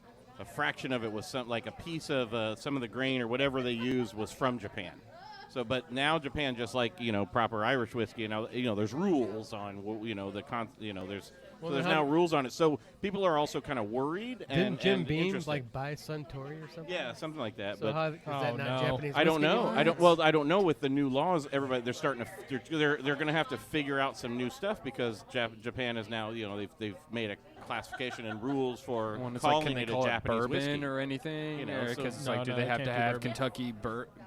fraction of it was like a piece of some of the grain or whatever they used was from Japan. So, but now Japan, just like proper Irish whiskey, there's rules on there's now rules on it. So people are also kind of worried. Didn't Jim and Beam interested. like buy Suntory or something? Yeah, something like that. So but how, is that not no. Japanese? I don't whiskey know. anymore? I don't know. With the new laws, everybody they're starting to they're going to have to figure out some new stuff because Japan is now they've made a classification and rules for One, it's calling like, can they it call a it Japanese bourbon whiskey. or anything? So- Because it's No, like, do no, they they have to can't do have bourbon. Kentucky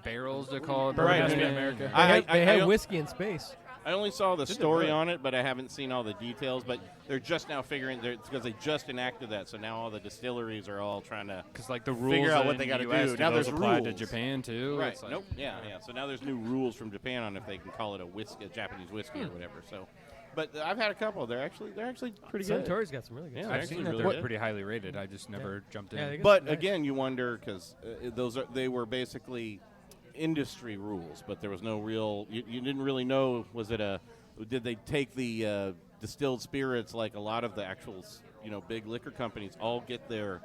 barrels to call it Bourbon has bourbon? to be America. They have I- whiskey in space. I only saw the Did they story really? on it, but I haven't seen all the details. But they're just now figuring because they just enacted that, so now all the distilleries are all trying to Because like the rules figure out what in they the gotta US, do. do Now those there's apply to rules. Japan too. Right. It's like- Nope. Yeah. So now there's new rules from Japan on if they can call it a Japanese whiskey or whatever. So, but I've had a couple. They're actually pretty good. Suntory's got some really good Yeah, stuff. I've actually seen that really they're good. pretty highly rated. I just never jumped in. Yeah, they got But some nice- again, you wonder because they were basically industry rules, but there was no real. You didn't really know. Did they take the distilled spirits like a lot of the actual big liquor companies all get their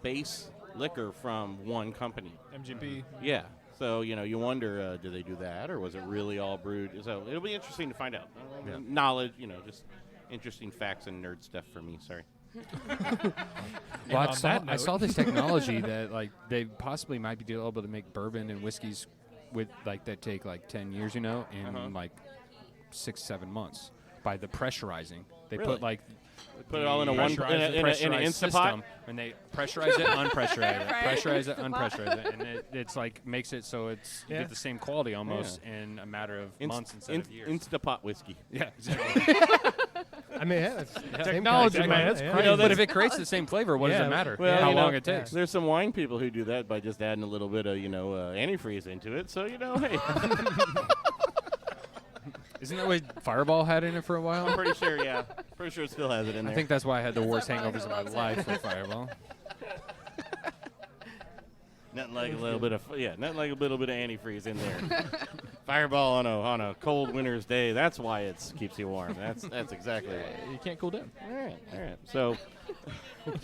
base liquor from one company? MGP. Yeah. So you wonder, do they do that, or was it really all brewed? So it'll be interesting to find out. Knowledge, just interesting facts and nerd stuff for me. Sorry. Well, on that I note- saw this technology that like they possibly might be able to make bourbon and whiskeys with like that take like 10 years, in like 6-7 months by the pressurizing. They Really? put like Put it all in a one in an Instapot system, and they pressurize it, unpressurize it, pressurize it, unpressurize it, and it's like makes it so it's you get the same quality almost in a matter of months instead of years. Instapot whiskey. Yeah, exactly. I mean, it's technology, man. That's crazy. But if it creates the same flavor, what does it matter? Well, how long it takes? There's some wine people who do that by just adding a little bit of antifreeze into it. So hey. Isn't that what Fireball had in it for a while? I'm pretty sure, yeah. Pretty sure it still has it in there. I think that's why I had the worst hangovers of my life with Fireball. Nothing like a little bit of antifreeze in there. Fireball on a cold winter's day. That's why it keeps you warm. That's exactly right. You can't cool down. All right. So we're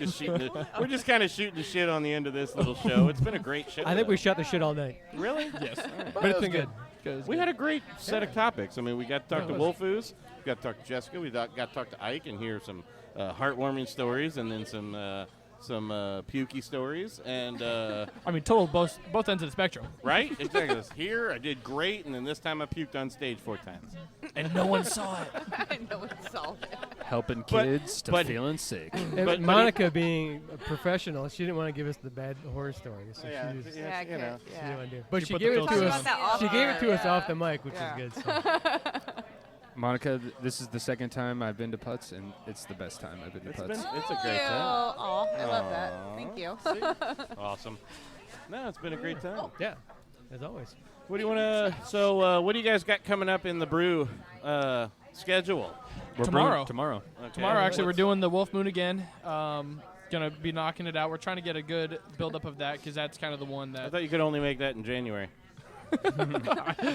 just kind of shooting the shit on the end of this little show. It's been a great show. I think we shut the shit all night. Really? Yes. But it's been good. We had a great set of topics. I mean, we got to talk to Wolfoos, we got to talk to Jessica, we got to talk to Ike and hear some heartwarming stories, and then some pukey stories, and I mean, total both ends of the spectrum. Right? Exactly. Here I did great, and then this time I puked on stage 4 times, and no one saw it. No one saw it. Helping kids to feeling sick. But Monica, being a professional, she didn't want to give us the bad horror story, so she didn't want to do. But she gave it to us. She gave it to us off the mic, which is good. So. Monica, this is the second time I've been to Putts, and it's the best time I've been to Putts. It's a great time. Oh, I love that. Thank you. Awesome. No, it's been a great time. Yeah, as always. What do you want to? So, what do you guys got coming up in the brew schedule? Tomorrow. Okay. Tomorrow, actually, we're doing the Wolf Moon again. Gonna be knocking it out. We're trying to get a good build-up of that because that's kind of the one that. I thought you could only make that in January.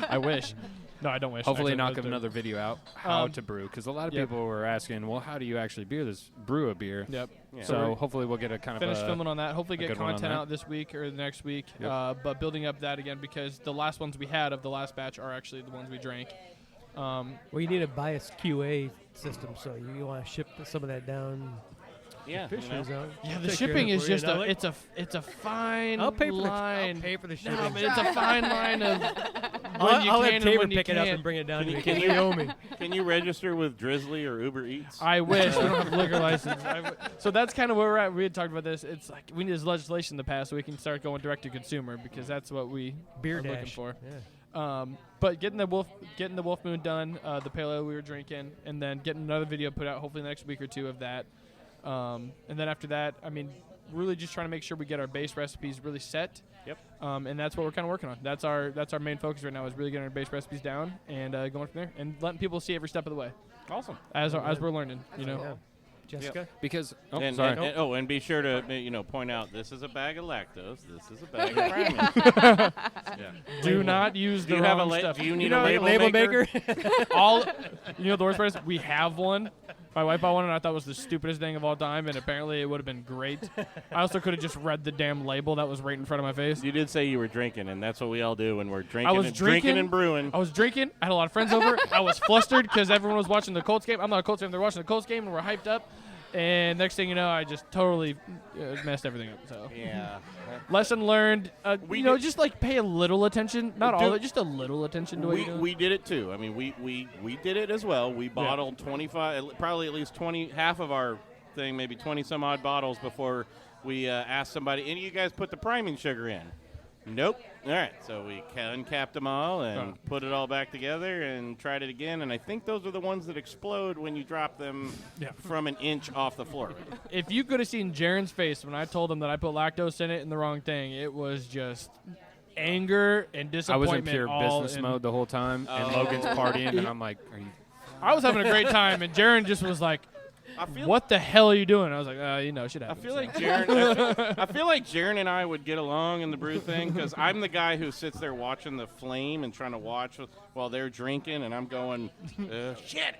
I wish. No, I don't wish. Hopefully knock another video out how to brew, because a lot of people were asking, well, how do you actually brew a beer? Yep. Yeah. So hopefully we'll get a kind of finish filming on that. Hopefully get content out this week or the next week. Yep. But building up that again, because the last ones we had of the last batch are actually the ones we drank. Well, you need a biased QA system, so you want to ship some of that down. Yeah, Yeah, the shipping is just it's a fine line. I'll pay for the shipping. No, but it's a fine line of I'll have Tavour when you pick it up can't. and bring it down to me. Can You owe me. Can you register with Drizzly or Uber Eats? I wish. We don't have a liquor license. So that's kind of where we're at. We had talked about this. It's like we need this legislation to pass so we can start going direct to consumer, because that's what we are looking for. Yeah. But getting the Wolf Moon done, the pale ale we were drinking, and then getting another video put out hopefully the next week or two of that. And then after that, I mean, really just trying to make sure we get our base recipes really set. Yep. And that's what we're kind of working on. That's our main focus right now, is really getting our base recipes down and going from there and letting people see every step of the way. Awesome. As we're learning, Yeah. Jessica? Because and be sure to point out, this is a bag of lactose. This is a bag of priming. Do not use the wrong stuff. Do you need a label maker? The worst part is we have one. My wife bought one, and I thought it was the stupidest thing of all time, and apparently it would have been great. I also could have just read the damn label that was right in front of my face. You did say you were drinking, and that's what we all do when we're drinking. I was drinking and brewing. I was drinking. I had a lot of friends over. I was flustered because everyone was watching the Colts game. I'm not a Colts fan. They're watching the Colts game, and we're hyped up. And next thing you know, I just totally messed everything up. So yeah. Lesson learned. Just like pay a little attention, not all of it, just a little attention to what you're doing. We did it too. I mean, we did it as well. We bottled 25, probably at least 20, half of our thing, maybe 20 some odd bottles before we asked somebody. And you guys put the priming sugar in. Nope. All right. So we uncapped them all and put it all back together and tried it again. And I think those are the ones that explode when you drop them from an inch off the floor. If you could have seen Jaren's face when I told him that I put lactose in it and the wrong thing, it was just anger and disappointment. I was in pure business mode the whole time, and Logan's partying, and I'm like, are you? I was having a great time, and Jaren just was like, what the hell are you doing? I was like, shit happens. I feel like Jaren. I feel like Jaren and I would get along in the brew thing, because I'm the guy who sits there watching the flame and trying to watch while they're drinking, and I'm going, shit,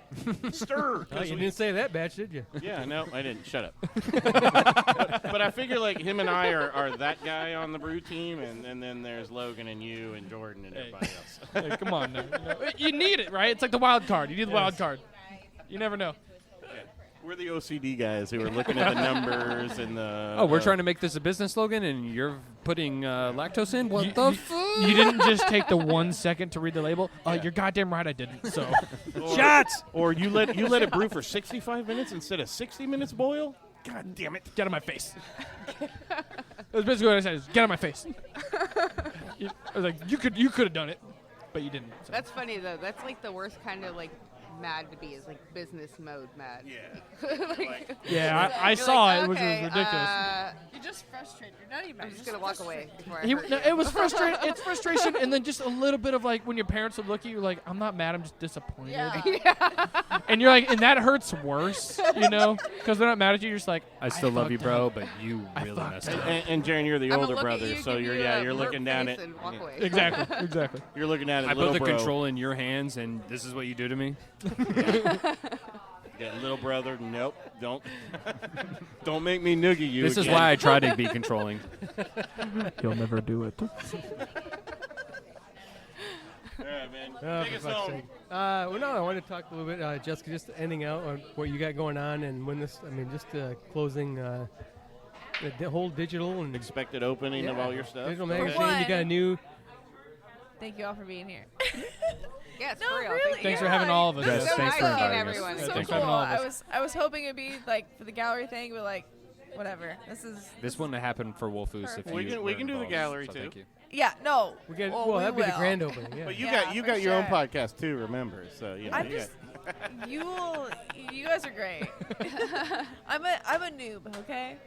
stir. Oh, you didn't say that batch, did you? Yeah, no, I didn't. Shut up. but I figure like him and I are that guy on the brew team, and then there's Logan and you and Jordan and everybody else. Hey, come on, now. You need it, right? It's like the wild card. You need the wild card. You never know. We're the OCD guys who are looking at the numbers and the. Oh, we're trying to make this a business slogan, and you're putting lactose in? What the fuck? You didn't just take the 1 second to read the label. You're goddamn right I didn't. So Shots! Or you let it brew for 65 minutes instead of 60 minutes boil? God damn it. get out of my face. That's basically what I said. Is get out of my face. I was like, you could have done it, but you didn't. So. That's funny though. That's like the worst kind of like mad to be is like business mode mad. Yeah. Yeah, I You're saw like, it, which was okay, ridiculous. You're just frustrated. You're not even. I'm just gonna walk away before I He, hurt no, you. it was frustrating. It's frustration, and then just a little bit of like when your parents would look at you like, "I'm not mad. I'm just disappointed." Yeah. And you're like, and that hurts worse, because they're not mad at you. You're just like, I still love you, fucked bro, up. but you really fucked messed up. up. And Jaren, you're the I'm older gonna look at brother, you, so give you're you a you're looking burp down face at and walk away. Exactly. you're looking down at I little put the bro. control in your hands, and this is what you do to me? Yeah, little brother, nope, don't make me noogie you. This is again. why I try to be controlling. You'll never do it. All right, man. Oh, Take for us fuck's home. sake. Well, no, I want to talk a little bit, Jessica, just ending out on what you got going on and when this, just closing the whole digital and Expected opening of all your stuff. digital Okay. magazine. You got a new. Thank you all for being here. Yes, No, for real. really. Thanks for yeah. having all of us. Yes, So thanks nice for seeing inviting us. everyone. So Thanks for cool. having all of us. I was hoping it'd be like for the gallery thing, but like whatever. This wouldn't have happened for Wolfoos if We you can- were we can do the involved, gallery, so too. Thank you. Yeah, no. Well, that'd be the will. grand opening. Yeah. But you Yeah, got for your own sure. podcast too. Remember, so I'm you just you guys are great. I'm a noob, okay?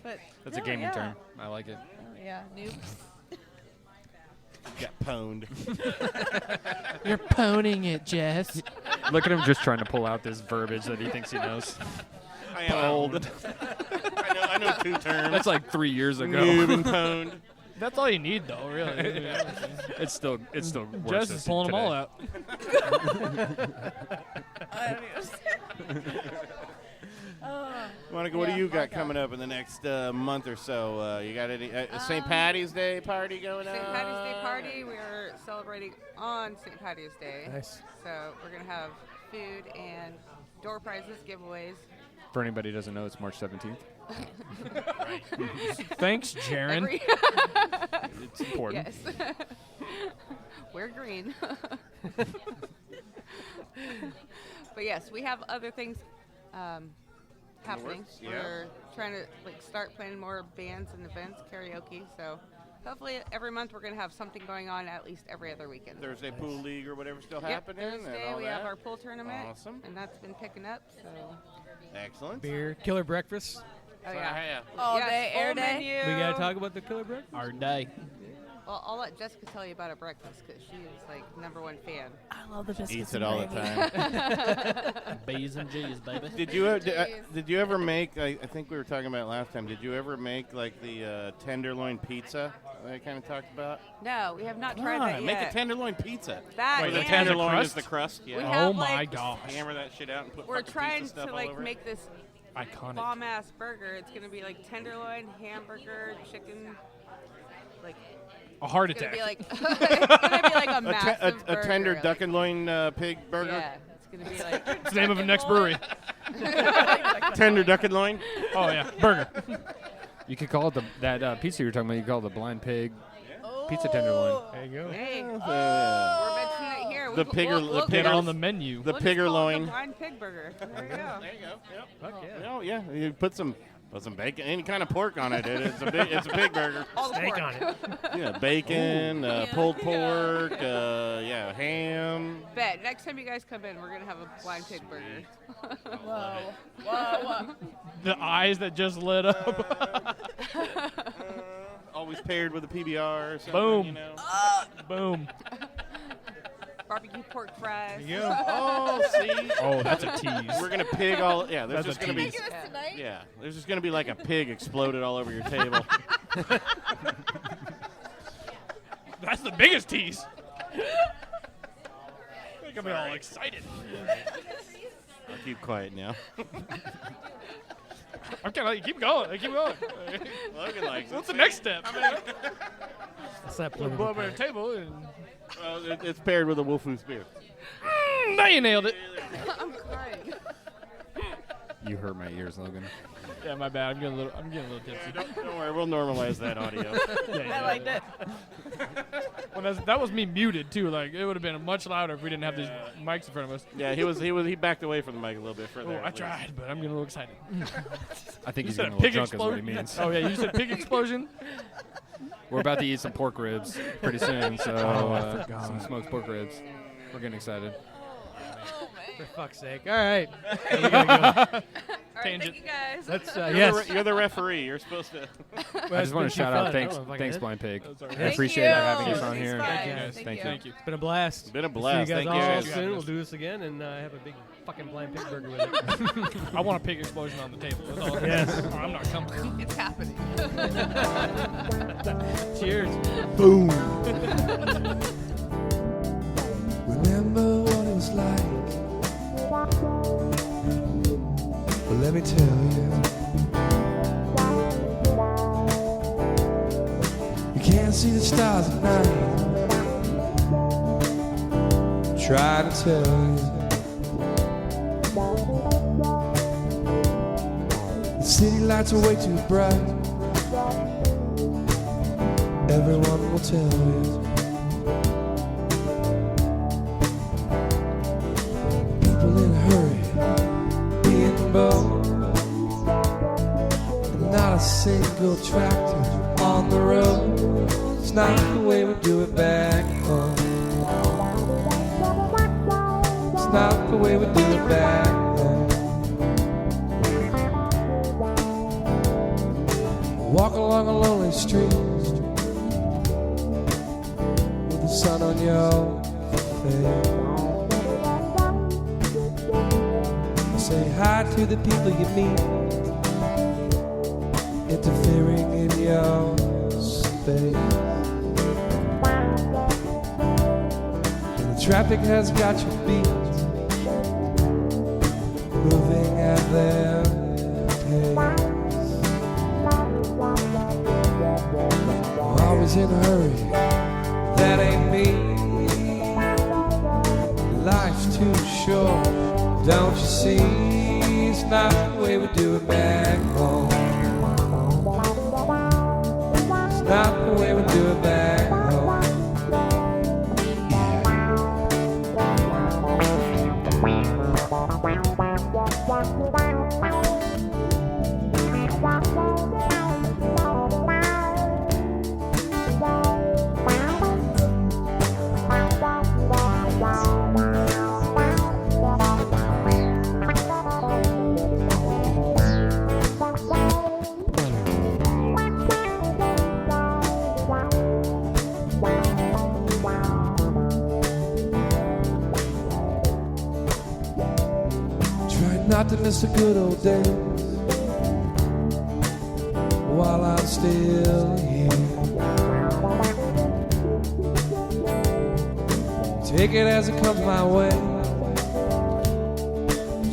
But That's a no, gaming yeah. term. I like it. Oh, yeah, noob. got pwned. You're poning it, Jess. Look at him just trying to pull out this verbiage that he thinks he knows. I am old. I know two terms. That's like 3 years ago. Noob and pwned. That's all you need, though, really. It's still worse. Jess is pulling them all out. I don't even. Monica, what do you got coming up in the next month or so? You got any St. Patty's Day party going on? St. Patty's Day party. We're celebrating on St. Patty's Day. Nice. So we're gonna have food and door prizes, giveaways. For anybody who doesn't know, it's March 17th. Thanks, Jaren. Every- It's important. yes. We're green. But yes, we have other things happening. works, yeah. We're trying to start planning more bands and events, karaoke. So hopefully every month we're going to have something going on at least every other weekend. Thursday pool league or whatever still Yep, happening. and Thursday all we that. have our pool tournament. Awesome. And that's been picking up. So Excellent. Beer, killer breakfast. oh yeah. All Yes, day, full air day. menu. We got to talk about the killer breakfast. Our day. Well, I'll let Jessica tell you about our breakfast because she is #1 fan. I love the biscuits. Eats it and all the gravy. time. B's and G's, baby. Did you ever make? I think we were talking about it last time. Did you ever make like the tenderloin pizza that I kind of talked about? No, we have not tried that Make yet. a tenderloin pizza. That Where the and tenderloin crust? is the crust. Yeah. We Oh have, my like, gosh. Hammer that shit out and put We're fucking trying pizza stuff to all over it. make this Iconic. bomb ass burger. It's gonna be like tenderloin, hamburger, chicken. Like A heart it's gonna attack. be like it's gonna be like a massive a tender burger, duck and loin pig burger. Yeah, it's gonna be like It's the name of the next brewery. Tender duck and loin. Oh, yeah. Burger. You could call it that pizza you were talking about. You call it the blind pig pizza tenderloin. There you go. hey, we're The mentioning it here. The pigger- the Get pigger- on the menu. the we'll just pigger call it loin. the blind pig burger. There you go. There you go. Yep. Fuck yeah. Oh yeah, you put some bacon, any kind of pork on it. It's a pig burger. All the Steak pork. on it. Yeah, bacon, pulled pork, ham. Bet next time you guys come in, we're gonna have a blind pig burger. Whoa. Whoa. The eyes that just lit up. Always paired with a PBR or something. Boom. You know. Boom. Barbecue pork fries. There you go. Oh, see. Oh, that's a tease. We're gonna pig all. Yeah, there's That's just a gonna be. tease. Making us tonight? Yeah, there's just gonna be like a pig exploded all over your table. That's the biggest tease. They're gonna be all excited. I'll keep quiet now. I'm kind of keep going. Keep going. Logan likes it. What's the next step? That's not Put a blow up on the table and Well, it's paired with a Wolfoos beer. now you nailed it. I'm crying. You hurt my ears, Logan. Yeah, my bad. I'm getting a little tipsy. Don't worry, we'll normalize that audio. I liked it. Well, that was me muted too. Like it would have been much louder if we didn't have these mics in front of us. Yeah, he backed away from the mic a little bit further. Oh, I tried, but I'm getting a little excited. I think You he's said getting a a little pig drunk is what he explosion? means. Oh yeah, you said pig explosion. We're about to eat some pork ribs pretty soon, so I forgot. some smoked pork ribs. We're getting excited. For fuck's sake. All right. We gotta go. All right, thank you guys. Let's, You're, you're the referee. You're supposed to. I just want to shout out thanks Blind Pig. sorry. I Thank appreciate you. you having us Thanks, on here. guys. Thank you. Thank you. It's been a blast. Been a See blast. you guys Thank all you guys. soon. We'll do this again and have a big fucking blind pig burger with it. I want a pig explosion on the table. That's all. Yes. Oh, I'm not coming. It's happening. Cheers. Boom. Remember what it was like. Well, let me tell you. You can't see the stars at night. Try to tell you. The city lights are way too bright. Everyone will tell you. People in a hurry, being bold, and not a single tractor on the road. It's not the way we do it back home. It's not the way we do it back home. Walk along a lonely street with the sun on your face. Say hi to the people you meet, interfering in your space. And the traffic has got you beat, moving at their pace. Always in a hurry, that ain't me. Life's too short, don't you see? It's not the way we do it back home. It's not the way we do it back home. Not to miss the good old days while I'm still here. Take it as it comes my way.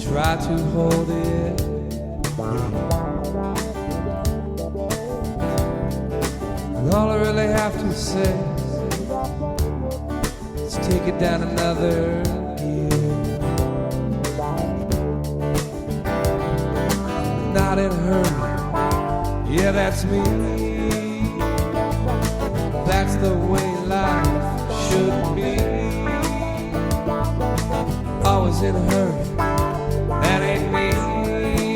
Try to hold it. And all I really have to say is take it down another gear. Not in a hurry, yeah, that's me. That's the way life should be. Always in a hurry, that ain't me.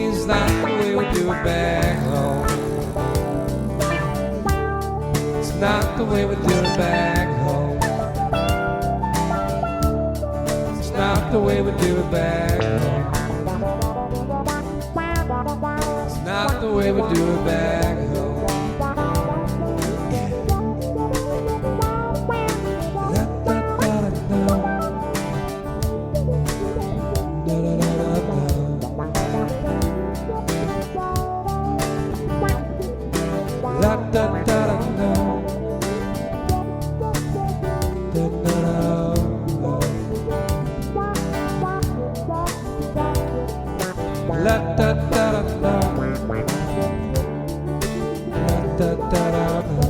It's not the way we do it back home. It's not the way we do it back home. It's not the way we do it back home. Not the way we do it back home. La da da da da. La da da da da. La da da da da.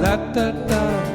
La da da.